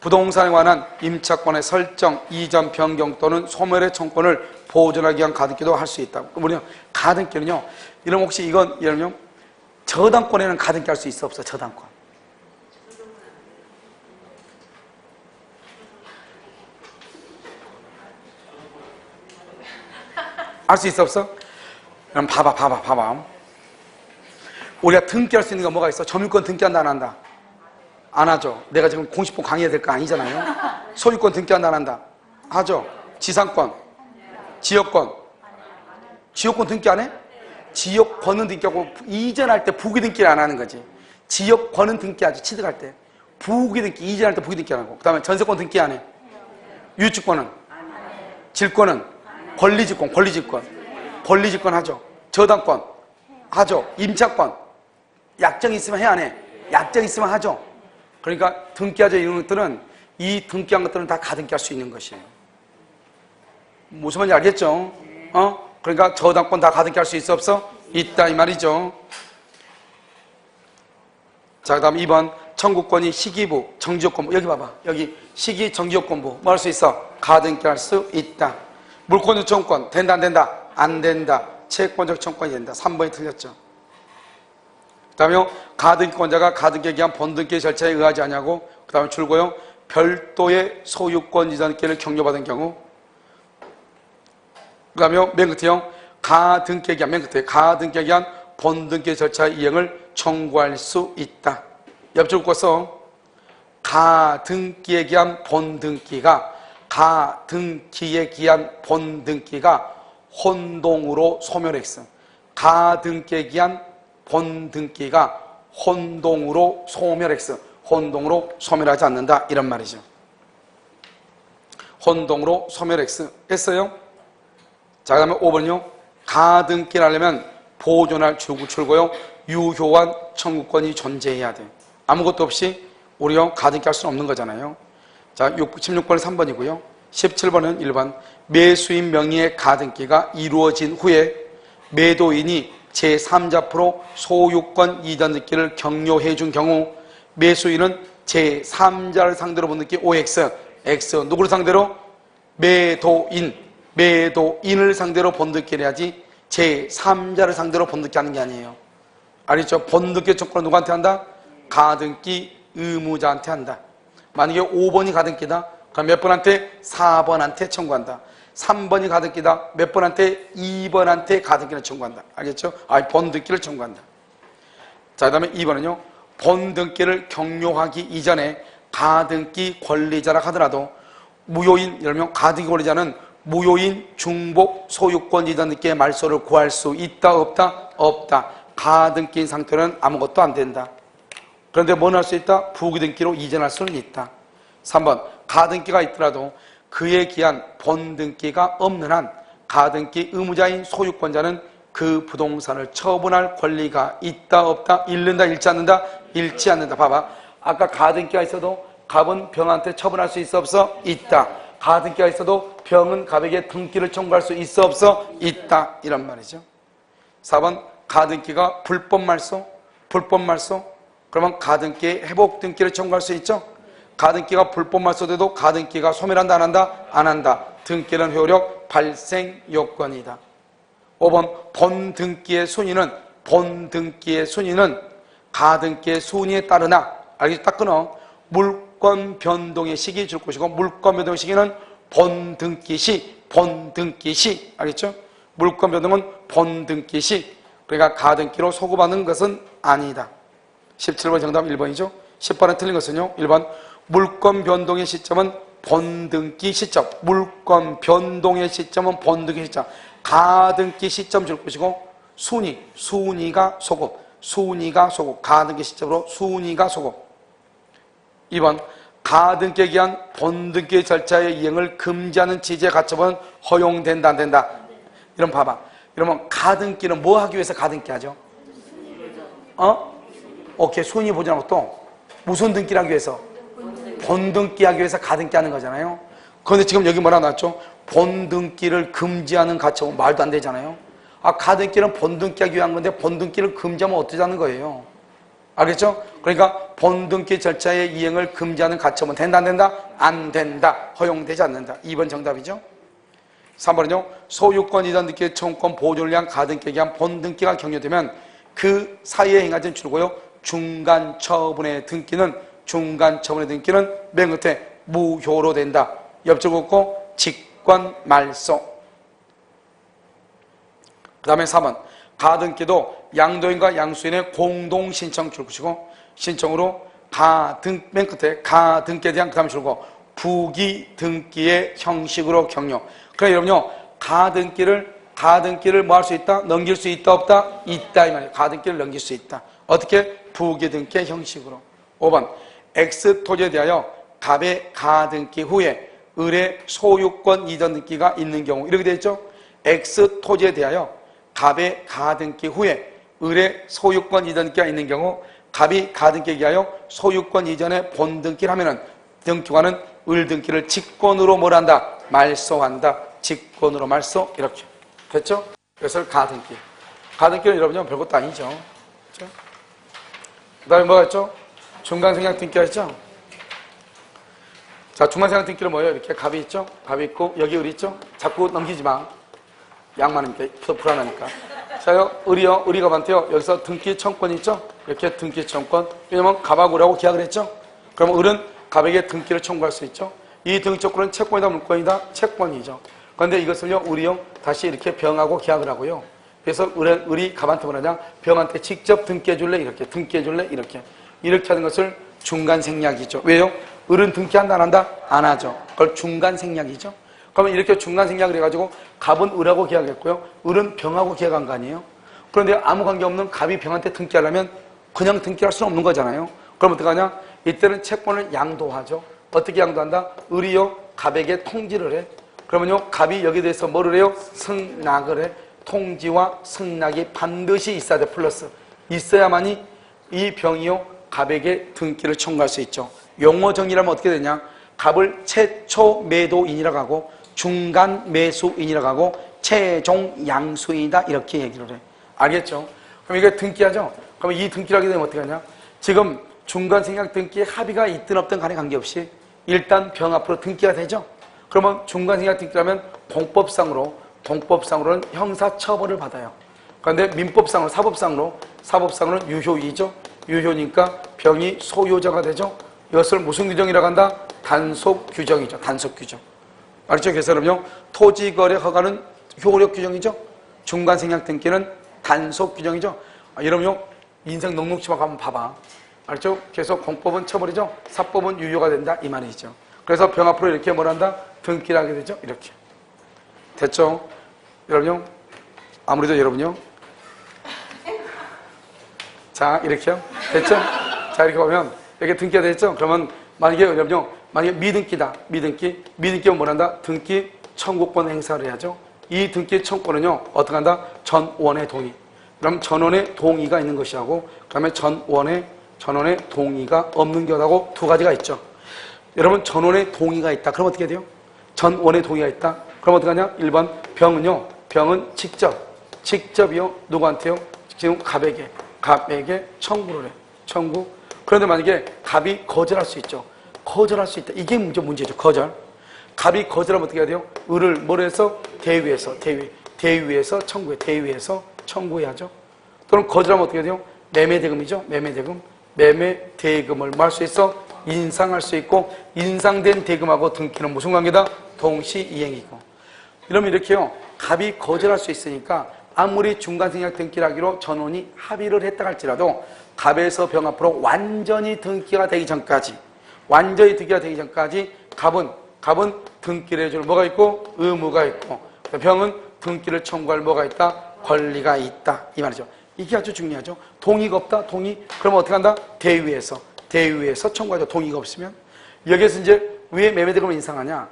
부동산에 관한 임차권의 설정, 이전 변경 또는 소멸의 청권을 보존하기 위한 가등기도 할 수 있다고. 뭐냐? 가등기는요. 이런 혹시 이건 예를 들면 저당권에는 가등기 할 수 있어 없어? 저당권. 할 수 있어 없어? 그럼 봐봐. 우리가 등기할 수 있는 거 뭐가 있어? 점유권 등기한다 안 한다? 안 하죠. 내가 지금 공시법 강의해야 될 거 아니잖아요. 소유권 등기한다 안 한다? 하죠. 지상권, 지역권. 지역권 등기 안 해? 지역권은 등기하고 이전할 때 부기 등기를 안 하는 거지. 지역권은 등기하죠. 취득할 때. 부기 등기, 이전할 때 부기 등기 안 하고. 그 다음에 전세권 등기 안 해? 유치권은? 질권은? 권리직권 하죠. 저당권 하죠. 임차권 약정 있으면 해 안 해? 약정 있으면 하죠. 그러니까 등기하죠. 이런 것들은 이 등기한 것들은 다 가등기할 수 있는 것이에요. 무슨 말인지 알겠죠? 그러니까 저당권 다 가등기할 수 있어 없어? 있다 이 말이죠. 자, 그 다음 2번 청구권이 시기부, 정지요건부. 여기 봐봐. 여기 시기, 정지요건부 뭐 할 수 있어? 가등기할 수 있다. 물권 요청권 된다 안 된다? 안 된다. 채권적 청권이 된다. 3번이 틀렸죠. 그 다음에 가등기권자가 가등기에 의한 본등기 절차에 의하지 않냐고. 그 다음에 줄고요. 별도의 소유권 이전기를 격려받은 경우. 그 다음에 맨 끝에요. 가등기에 의한, 맨 끝에 가등기에 의한 본등기 절차 이행을 청구할 수 있다. 옆줄 긋고서 가등기에 의한 본등기가 가등기에 의한 본등기가 혼동으로 소멸했음. 가등기에 의한 본등기가 혼동으로 소멸했음. 혼동으로 소멸하지 않는다 이런 말이죠. 혼동으로 소멸했음 했어요. 자, 그 다음에 5번요. 가등기를 하려면 보존할 출고요. 유효한 청구권이 존재해야 돼. 아무것도 없이 우리가 가등기 할 수는 없는 거잖아요. 자, 16번은 3번이고요. 17번은 1번. 매수인 명의의 가등기가 이루어진 후에 매도인이 제3자프로 소유권 이전 등기를 격려해 준 경우 매수인은 제3자를 상대로 본 등기 OX, X 누구를 상대로? 매도인을 상대로 본 등기를 해야지 제3자를 상대로 본 등기 하는 게 아니에요. 알겠죠? 본 등기 청구는 누구한테 한다? 가등기 의무자한테 한다. 만약에 5번이 가등기다. 그럼 몇 번한테? 4번한테 청구한다. 3번이 가등기다. 몇 번한테? 2번한테 가등기를 청구한다. 알겠죠? 본등기를 청구한다. 자, 그 다음에 2번은요. 본등기를 격려하기 이전에 가등기 권리자라 하더라도 무효인, 예를 들면 가등기 권리자는 무효인 중복 소유권 이전 등기의 말소를 구할 수 있다 없다? 없다. 가등기인 상태로는 아무것도 안 된다. 그런데 뭘 할 수 있다? 부기등기로 이전할 수는 있다. 3번 가등기가 있더라도 그에 기한 본등기가 없는 한 가등기 의무자인 소유권자는 그 부동산을 처분할 권리가 있다 없다? 잃는다 잃지 않는다? 잃지 않는다. 봐봐. 아까 가등기가 있어도 갑은 병한테 처분할 수 있어 없어? 있다. 가등기가 있어도 병은 갑에게 등기를 청구할 수 있어 없어? 있다. 이런 말이죠. 4번 가등기가 불법 말소? 그러면 가등기에 회복 등기를 청구할 수 있죠? 가등기가 불법 말소돼도 가등기가 소멸한다 안 한다? 안 한다. 등기는 효력 발생 요건이다. 5번 본등기의 순위는 가등기의 순위에 따르나 알겠지? 딱 끊어. 물권 변동의 시기 줄 것이고 물권 변동의 시기는 본등기 시 알겠죠? 물권 변동은 본등기 시. 그러니까 가등기로 소급하는 것은 아니다. 17번 정답 1번이죠. 10번에 틀린 것은요. 1번 물권 변동의 시점은 본등기 시점. 물권 변동의 시점은 본등기 시점. 가등기 시점 줄 것이고 순위가 소급. 순위가 소급. 가등기 시점으로 순위가 소급. 2번 가등기에 기한 본등기 절차의 이행을 금지하는 취지의 가처분은 허용된다 안 된다. 이런 봐봐. 그러면 가등기는 뭐 하기 위해서 가등기 하죠? 오케이. 순위 보존하고 또 무슨 등기를 하기 위해서? 본등기 하기 위해서 가등기 하는 거잖아요. 그런데 지금 여기 뭐라 나왔죠? 본등기를 금지하는 가처분. 말도 안 되잖아요. 가등기는 본등기 하기 위한 건데 본등기를 금지하면 어쩌자는 거예요. 알겠죠? 그러니까 본등기 절차의 이행을 금지하는 가처분 된다 안 된다? 안 된다. 허용되지 않는다. 2번 정답이죠. 3번은요. 소유권 이전 등기의 청구권 보존을 위한 가등기에 기한 본등기가 경료되면 그 사이에 행하진 줄고요. 중간 처분의 등기는 맨 끝에 무효로 된다. 옆줄 긋고 직권 말소. 그 다음에 4번 가등기도 양도인과 양수인의 공동 신청 줄 것이고 신청으로 맨 끝에 가등기에 대한 그 다음에 줄고 부기 등기의 형식으로 격려. 그러니까 여러분요 가등기를 뭐 할 수 있다? 넘길 수 있다 없다? 있다 이 말이에요. 가등기를 넘길 수 있다. 어떻게? 부기 등기의 형식으로. 5번 X 토지에 대하여 갑의 가등기 후에 을의 소유권 이전 등기가 있는 경우 이렇게 되어 있죠. X 토지에 대하여 갑의 가등기 후에 을의 소유권 이전 등기가 있는 경우 갑이 가등기에 기하여 소유권 이전에 본등기를 하면은 등기관은 을 등기를 직권으로 뭘 한다? 말소한다. 직권으로 말소. 이렇게 됐죠? 그래서 가등기. 가등기는 여러분요 별것도 아니죠. 그렇죠? 그 다음에 뭐가 있죠? 중간생략 등기가 있죠? 자, 중간생략 등기는 뭐예요? 이렇게 갑이 있죠? 갑이 있고 여기 을이 있죠? 자꾸 넘기지 마. 양 많으니까 불안하니까. 자, 을이 갑한테요. 여기서 등기 청권이 있죠? 이렇게 등기 청권. 왜냐면 갑하고 을하고 계약을 했죠? 그러면 을은 갑에게 등기를 청구할 수 있죠? 이 등기 청권은 채권이다 물권이다? 채권이죠. 그런데 이것을요 을이요 다시 이렇게 병하고 계약을 하고요. 그래서 을이 갑한테 뭐라냐? 병한테 직접 등기해 줄래? 이렇게 등기해 줄래? 이렇게 하는 것을 중간생략이죠. 왜요? 을은 등기한다 안 한다? 안 하죠. 그걸 중간생략이죠. 그러면 이렇게 중간생략을 해가지고 갑은 을하고 계약했고요. 을은 병하고 계약한 거 아니에요? 그런데 아무 관계없는 갑이 병한테 등기하려면 그냥 등기할 수는 없는 거잖아요. 그럼 어떡하냐? 이때는 채권을 양도하죠. 어떻게 양도한다? 을이요 갑에게 통지를 해. 그러면요 갑이 여기에 대해서 뭐를 해요? 승낙을 해. 통지와 승낙이 반드시 있어야 돼. 플러스 있어야만이 이 병이요 갑에게 등기를 청구할 수 있죠. 용어 정의라면 어떻게 되냐? 갑을 최초 매도인이라고 하고 중간 매수인이라고 하고 최종 양수인이다 이렇게 얘기를 해. 알겠죠? 그럼 이게 등기하죠? 그러면 이 등기를 하게 되면 어떻게 하냐? 지금 중간생략 등기에 합의가 있든 없든 간에 관계없이 일단 병 앞으로 등기가 되죠? 그러면 중간생략 등기라면 동법상으로는 형사처벌을 받아요. 그런데 민법상으로 사법상으로는 유효이죠. 유효니까 병이 소유자가 되죠. 이것을 무슨 규정이라고 한다? 단속 규정이죠. 단속 규정. 알죠? 그래서 여러분요 토지거래 허가는 효력 규정이죠. 중간생략 등기는 단속 규정이죠. 여러분요 인생 녹록치마 한번 봐봐. 알죠? 그래서 공법은 처벌이죠. 사법은 유효가 된다 이 말이죠. 그래서 병 앞으로 이렇게 뭘 한다? 등기를 하게 되죠. 이렇게 됐죠? 여러분요 아무래도 여러분요 자 이렇게요 됐죠? 자 이렇게 보면 이렇게 등기가 됐죠? 그러면 만약에 여러분요 만약에 미등기면 뭘 한다? 등기 청구권 행사를 해야죠. 이 등기 청구권은요 어떻게 한다? 전원의 동의. 그럼 전원의 동의가 있는 것이하고 그다음에 전원의 동의가 없는 경우하고 두 가지가 있죠. 여러분 전원의 동의가 있다. 그럼 어떻게 돼요? 전원의 동의가 있다. 그럼 어떻게 하냐? 1번 병은 직접이요 누구한테요? 지금 갑에게 청구를 해. 청구. 그런데 만약에 갑이 거절할 수 있죠. 거절할 수 있다. 이게 문제죠. 거절. 갑이 거절하면 어떻게 해야 돼요? 을을 뭘 해서? 대위에서 청구해. 대위에서 청구해야죠. 또는 거절하면 어떻게 해야 돼요? 매매대금이죠. 매매대금을 뭐 할 수 있어? 인상할 수 있고 인상된 대금하고 등기는 무슨 관계다? 동시이행이고. 이러면 이렇게요. 갑이 거절할 수 있으니까 아무리 중간생략 등기를 하기로 전원이 합의를 했다 할지라도 갑에서 병 앞으로 완전히 등기가 되기 전까지 갑은 등기를 해줄 뭐가 있고 의무가 있고, 병은 등기를 청구할 뭐가 있다? 권리가 있다 이 말이죠. 이게 아주 중요하죠. 동의가 없다. 동의. 그러면 어떻게 한다? 대위에서 청구하죠. 동의가 없으면. 여기에서 이제 왜 매매대금을 인상하냐?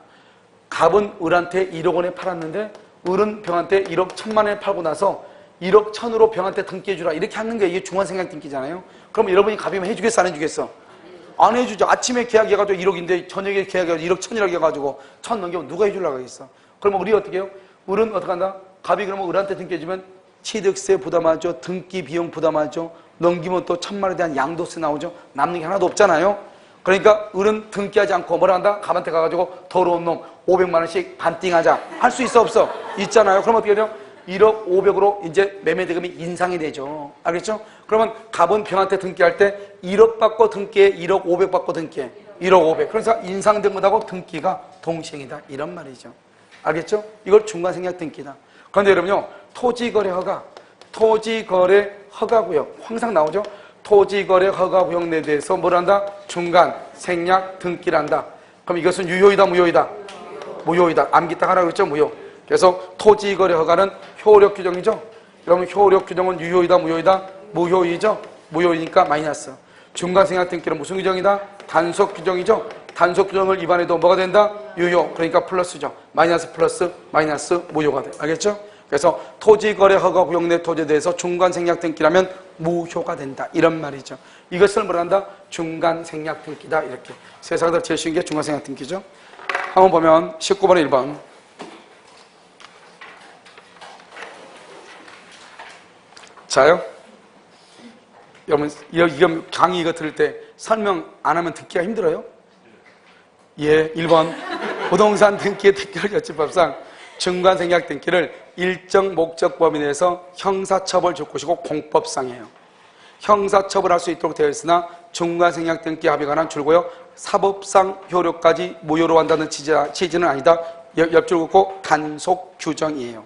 갑은 을한테 1억 원에 팔았는데 을은 병한테 1억 1천만 원에 팔고 나서 1억 1천으로 병한테 등기해주라 이렇게 하는 게 이게 중간생략 등기잖아요. 그럼 여러분이 갑이면 해주겠어 안 해주겠어? 안 해주죠. 아침에 계약해가지고 1억인데 저녁에 계약해가지고 1억 1천이라고 해가지고 1천 넘기면 누가 해주려고 하겠어? 그러면 우리 어떻게 해요? 을은 어떻게 한다? 갑이 그러면 을한테 등기해주면 취득세 부담하죠. 등기 비용 부담하죠. 넘기면 또 1천만 원에 대한 양도세 나오죠. 남는 게 하나도 없잖아요. 그러니까 을은 등기하지 않고 뭐라 한다? 갑한테 가가지고 더러운 놈 500만 원씩 반띵하자. 할 수 있어 없어? 있잖아요. 그럼 어떻게 돼요? 1억 500으로 이제 매매대금이 인상이 되죠. 알겠죠? 그러면 갑은 병한테 등기할 때 1억 받고 등기해, 1억 500 받고 등기해. 1억 500. 그래서 인상된 것하고 등기가 동시행이다. 이런 말이죠. 알겠죠? 이걸 중간생략 등기다. 그런데 여러분요, 토지거래 허가구역 항상 나오죠? 토지거래 허가구역에 대해서 뭘 한다? 중간생략 등기를 한다. 그럼 이것은 유효이다, 무효이다? 무효이다. 암기 딱 하라고 했죠? 무효. 그래서 토지거래 허가는 효력 규정이죠? 그러면 효력 규정은 유효이다, 무효이다? 무효이죠? 무효이니까 마이너스. 중간생략 등기는 무슨 규정이다? 단속 규정이죠? 단속 규정을 위반해도 뭐가 된다? 유효. 그러니까 플러스죠. 마이너스 플러스 마이너스 무효가 돼. 알겠죠? 그래서 토지거래 허가 구역 내 토지에 대해서 중간생략 등기라면 무효가 된다. 이런 말이죠. 이것을 뭐라 한다? 중간생략 등기다. 이렇게. 세상에서 제일 쉬운 게 중간생략 등기죠. 한번 보면 19번에 1번. 자요. 여러분, 이거 강의 이거 들을 때 설명 안 하면 듣기가 힘들어요? 예, 1번. 부동산 등기의 특별 여치법상 중간생략 등기를 일정 목적 범위 내에서 형사처벌 줄 것이고 공법상이에요. 형사처벌할 수 있도록 되어 있으나 중간생략 등기 합의에 관한 줄고요. 사법상 효력까지 무효로 한다는 취지는 아니다. 옆줄 긋고 간속 규정이에요.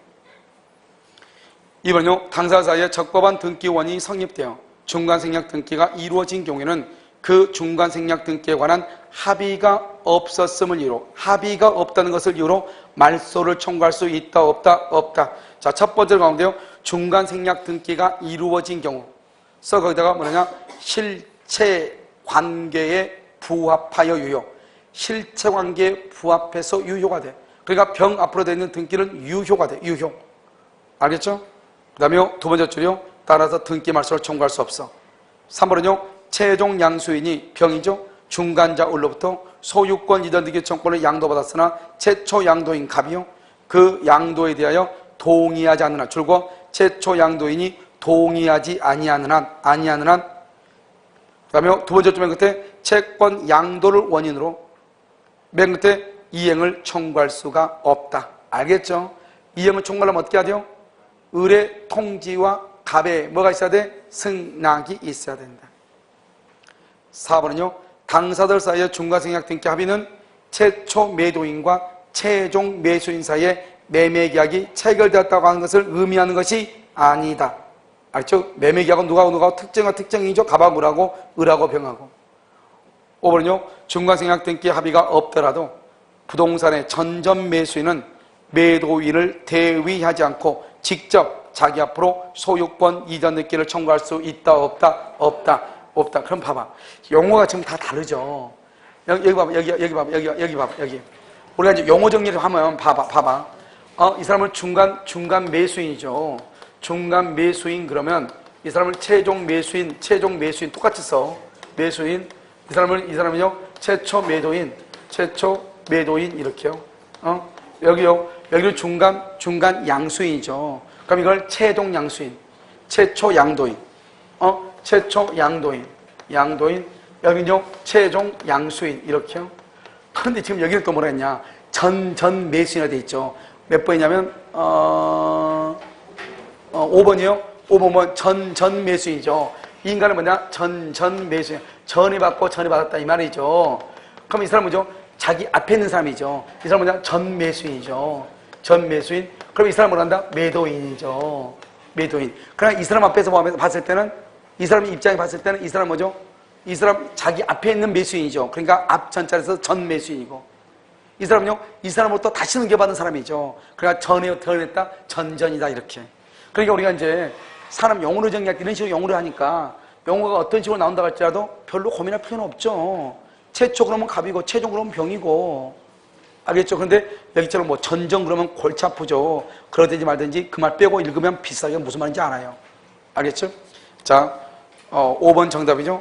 2번요. 당사자의 적법한 등기원이 성립되어 중간생략 등기가 이루어진 경우에는 그 중간생략 등기에 관한 합의가 없었음을 이유로, 합의가 없다는 것을 이유로 말소를 청구할 수 있다, 없다, 없다. 자, 첫 번째 가운데요. 중간생략 등기가 이루어진 경우. 그래서 거기다가 뭐냐냐? 실체 관계에 부합하여 유효. 실체 관계에 부합해서 유효가 돼. 그러니까 병 앞으로 되어 있는 등기는 유효가 돼. 유효. 알겠죠? 그 다음에 두 번째 줄이요. 따라서 등기 말소를 청구할 수 없어. 3번은요. 최종 양수인이 병이죠. 중간자 을로부터 소유권 이전 등기 청구권을 양도받았으나 최초 양도인 갑이요. 그 양도에 대하여 동의하지 않는 한, 줄고 최초 양도인이 동의하지 아니하는 한, 그 다음에 두 번째 주 맨 끝에 채권 양도를 원인으로 맨 끝에 이행을 청구할 수가 없다. 알겠죠? 이행을 청구하려면 어떻게 해야 돼요? 을의 통지와 갑에 뭐가 있어야 돼? 승낙이 있어야 된다. 4번은요. 당사들 사이의 중간생략 등기 합의는 최초 매도인과 최종 매수인 사이의 매매계약이 체결되었다고 하는 것을 의미하는 것이 아니다. 알죠? 매매계약은 누가하고 특정과 특정이죠. 갑하고 을하고 병하고. 5번은요. 중간생략 등기 합의가 없더라도 부동산의 전전 매수인은 매도인을 대위하지 않고 직접 자기 앞으로 소유권 이전 등기를 청구할 수 있다, 없다, 없다, 없다. 그럼 봐봐. 용어가 지금 다 다르죠. 여기 봐봐, 여기 봐봐. 우리가 이제 용어 정리를 하면 봐봐. 이 사람을 중간 매수인이죠. 중간 매수인 그러면 이 사람을 최종 매수인 똑같이 써. 매수인. 이 사람은요, 최초 매도인 이렇게요. 여기를 중간 양수인이죠. 그럼 이걸 최종 양수인, 최초 양도인, 최초 양도인, 여기는요, 최종 양수인, 이렇게요. 그런데 지금 여기는 또 뭐라 했냐? 전 매수인이라 돼 있죠. 몇 번이냐면, 5번이요. 5번은 전 매수인이죠. 이 인간은 뭐냐? 전 매수인. 전이 받고 전이 받았다, 이 말이죠. 그럼 이 사람은 뭐죠? 자기 앞에 있는 사람이죠. 이 사람은 뭐냐? 전 매수인이죠. 전 매수인. 그럼 이 사람은 뭐란다? 매도인이죠. 매도인. 그러나 이 사람 앞에서 봤을 때는 이 사람 입장에 봤을 때는 이 사람 뭐죠? 이 사람 자기 앞에 있는 매수인이죠. 그러니까 앞 전자에서 전 매수인이고, 이 사람은요, 이 사람으로부터 다시 넘겨받은 사람이죠. 그러니까 전했다, 전전이다, 이렇게. 그러니까 우리가 이제 사람 용어로 정리할 때 이런 식으로 용어를 하니까 용어가 어떤 식으로 나온다 할지라도 별로 고민할 필요는 없죠. 최초 그러면 갑이고, 최종 그러면 병이고. 알겠죠? 그런데 여기처럼 뭐 전전 그러면 골치 아프죠. 그러든지 말든지 그 말 빼고 읽으면 비싸게 무슨 말인지 알아요. 알겠죠? 자, 5번 정답이죠.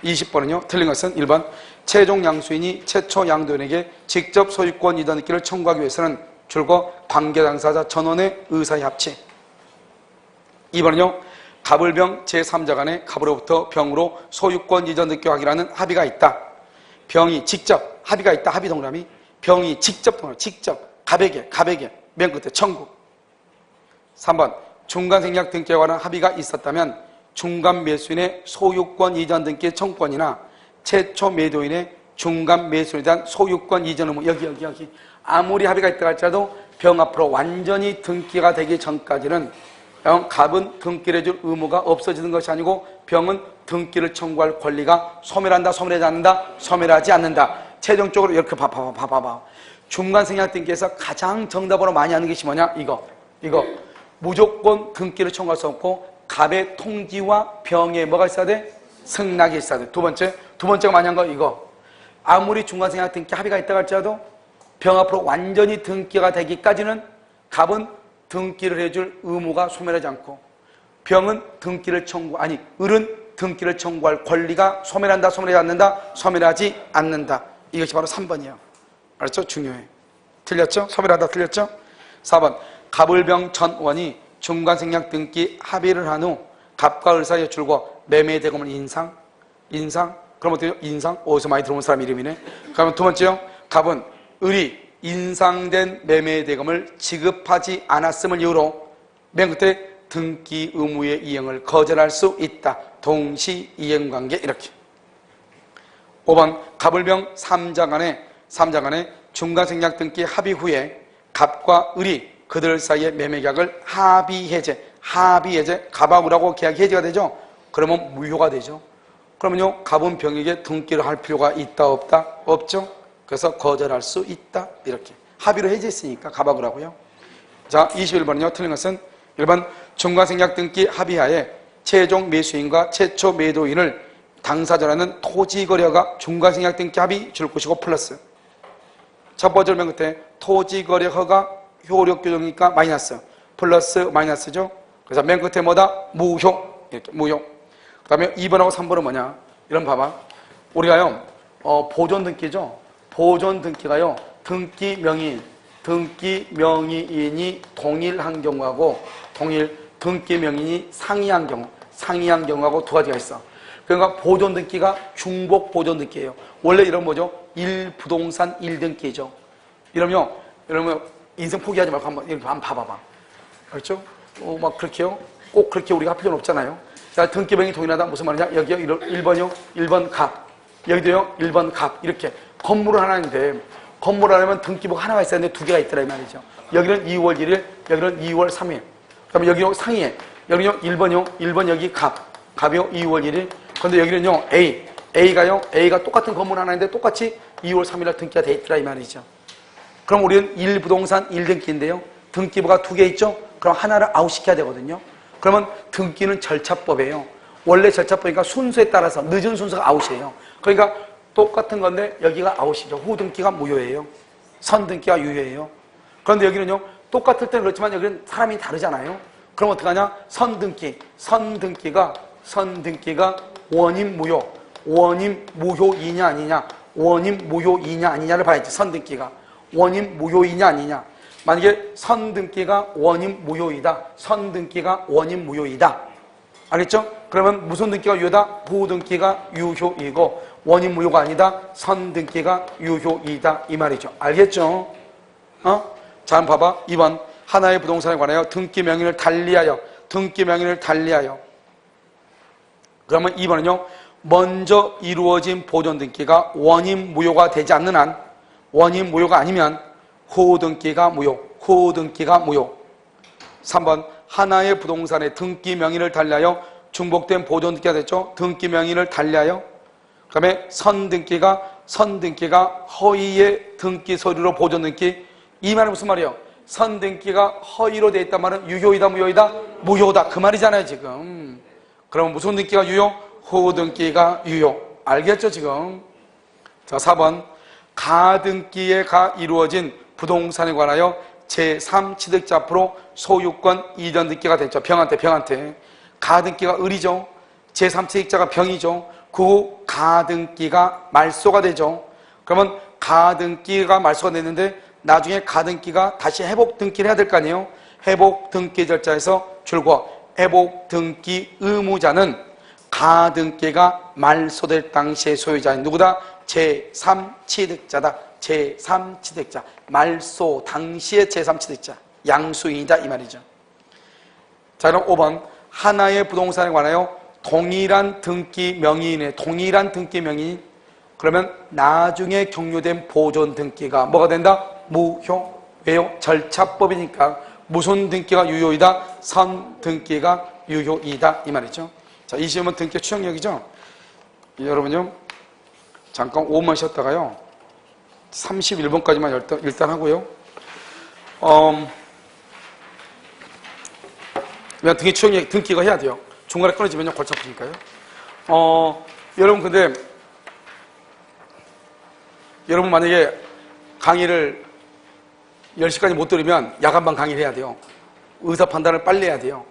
20번은요. 틀린 것은 1번. 최종 양수인이 최초 양도인에게 직접 소유권 이전 등기를 청구하기 위해서는 줄거 관계 당사자 전원의 의사의 합치. 2번은요. 갑을병 제3자 간에 갑으로부터 병으로 소유권 이전 등기하기라는 합의가 있다. 병이 직접 합의가 있다. 합의 동그라미. 병이 직접 갑에게 맨 끝에 청구. 3번. 중간생략 등기에 관한 합의가 있었다면 중간 매수인의 소유권 이전 등기 청구권이나 최초 매도인의 중간 매수인에 대한 소유권 이전 의무, 여기 아무리 합의가 있다 할지라도 병 앞으로 완전히 등기가 되기 전까지는 갑은 등기를 해줄 의무가 없어지는 것이 아니고 병은 등기를 청구할 권리가 소멸한다, 소멸하지 않는다, 소멸하지 않는다. 최종적으로 이렇게 봐봐. 중간생략 등기에서 가장 정답으로 많이 하는 것이 뭐냐? 이거 무조건 등기를 청구할 수 없고 갑의 통지와 병에 뭐가 있어야 돼? 승낙이 있어야 돼. 두 번째가 많이 한 거 이거. 아무리 중간생략 등기 합의가 있다고 할지라도 병 앞으로 완전히 등기가 되기까지는 갑은 등기를 해줄 의무가 소멸하지 않고 병은 을은 등기를 청구할 권리가 소멸한다, 소멸하지 않는다, 소멸하지 않는다. 이것이 바로 3번이에요. 알았죠? 중요해. 틀렸죠? 소멸하다 틀렸죠? 4번. 갑을병 전원이 중간생략 등기 합의를 한 후 갑과 을 사이에 줄고 매매 대금을 인상? 그럼 어때요? 인상? 어디서 많이 들어본 사람 이름이네. 그러면 두 번째요. 갑은 을이 인상된 매매 대금을 지급하지 않았음을 이유로 맨 끝에 등기 의무의 이행을 거절할 수 있다. 동시 이행관계 이렇게. 5번. 갑을병 3자 간에 중간생략 등기 합의 후에 갑과 을이 그들 사이의 매매계약을 합의해제, 갑하고 을하고 계약이 해제가 되죠? 그러면 무효가 되죠. 그러면요, 갑은 병에게 등기를 할 필요가 있다, 없다? 없죠? 그래서 거절할 수 있다, 이렇게. 합의로 해제했으니까 갑하고 을하고요. 자, 21번은요, 틀린 것은 1번. 중간생략 등기 합의하에 최종 매수인과 최초 매도인을 당사자라는 토지거래가 중간생략 등기 합의 줄 것이고 플러스. 첫 번째 맨 끝에 토지거래 허가 효력 규정이니까 마이너스, 플러스 마이너스죠. 그래서 맨 끝에 뭐다? 무효. 이렇게 무효. 그 다음에 2번하고 3번은 뭐냐? 이런 봐봐. 우리가요, 보존 등기죠. 보존 등기가요, 등기 명의인이 동일한 경우하고 등기 명의인이 상이한 경우하고 두 가지가 있어. 그러니까 보존 등기가 중복 보존 등기예요. 원래 이런 뭐죠? 1부동산 1등기죠. 이러면 인생 포기하지 말고 한번 봐봐봐. 그렇죠? 막 그렇게요? 꼭 그렇게 우리가 할 필요는 없잖아요. 자, 등기명이 동일하다. 무슨 말이냐? 여기요, 1번이요. 1번 갑. 여기도요, 1번 갑. 이렇게. 건물은 하나인데, 건물 하나면 등기부가 하나가 있어야 되는데 두 개가 있더라, 이 말이죠. 여기는 2월 1일, 여기는 2월 3일. 그 다음에 여기요, 상이에. 여기요, 1번이요. 1번 여기 갑. 갑이요, 2월 1일. 그런데 여기는요, A가 똑같은 건물 하나인데 똑같이 2월 3일날 등기가 돼 있더라, 이 말이죠. 그럼 우리는 1부동산 1등기인데요. 등기부가 두 개 있죠? 그럼 하나를 아웃시켜야 되거든요. 그러면 등기는 절차법이에요. 원래 절차법이니까 순서에 따라서 늦은 순서가 아웃이에요. 그러니까 똑같은 건데 여기가 아웃이죠. 후등기가 무효예요. 선등기가 유효예요. 그런데 여기는요, 똑같을 때는 그렇지만 여기는 사람이 다르잖아요. 그럼 어떡하냐? 선등기가 원인 무효이냐 아니냐, 원인 무효이냐 아니냐를 봐야지. 선등기가 원인 무효이냐 아니냐. 만약에 선등기가 원인 무효이다. 알겠죠? 그러면 무슨 등기가 유효다? 부등기가 유효이고 원인 무효가 아니다. 선등기가 유효이다. 이 말이죠. 알겠죠? 자, 한번 봐봐. 2번. 하나의 부동산에 관하여 등기 명의를 달리하여. 그러면 2번은요. 먼저 이루어진 보존 등기가 원인 무효가 되지 않는 한, 원인 무효가 아니면 후등기가 무효. 3번. 하나의 부동산의 등기 명의를 달리하여 중복된 보존 등기가 됐죠. 등기 명의를 달리하여. 그 다음에 선등기가 허위의 등기 서류로 보존 등기. 이 말은 무슨 말이에요? 선등기가 허위로 되어 있단 말은 유효이다, 무효이다? 무효다. 그 말이잖아요, 지금. 그러면 무슨 등기가 유효? 후등기가 유효. 알겠죠, 지금? 자, 4번. 가등기가 이루어진 부동산에 관하여 제3취득자 앞으로 소유권 이전 등기가 됐죠. 병한테. 가등기가 을이죠. 제3취득자가 병이죠. 그 후 가등기가 말소가 되죠. 그러면 가등기가 말소가 됐는데 나중에 가등기가 다시 회복 등기를 해야 될 거 아니에요. 회복 등기 절차에서 줄과 회복 등기 의무자는 가등기가 말소될 당시의 소유자인 누구다? 제3취득자다. 제3취득자. 말소 당시의 제3취득자. 양수인이다 이 말이죠. 자, 그럼 5번. 하나의 부동산에 관하여 동일한 등기 명의인의 동일한 등기 명의인. 그러면 나중에 경료된 보존 등기가 뭐가 된다? 무효. 왜요? 절차법이니까. 무슨 등기가 유효이다? 선 등기가 유효이다 이 말이죠. 자, 이 시험은 등기 추정력이죠. 여러분요, 잠깐 5분 쉬었다가요 31번까지만 일단 하고요. 그냥 등기 추정력, 등기가 해야 돼요. 중간에 끊어지면요 골치 아프니까요. 여러분 근데 여러분 만약에 강의를 10시까지 못 들으면 야간반 강의를 해야 돼요. 의사 판단을 빨리 해야 돼요.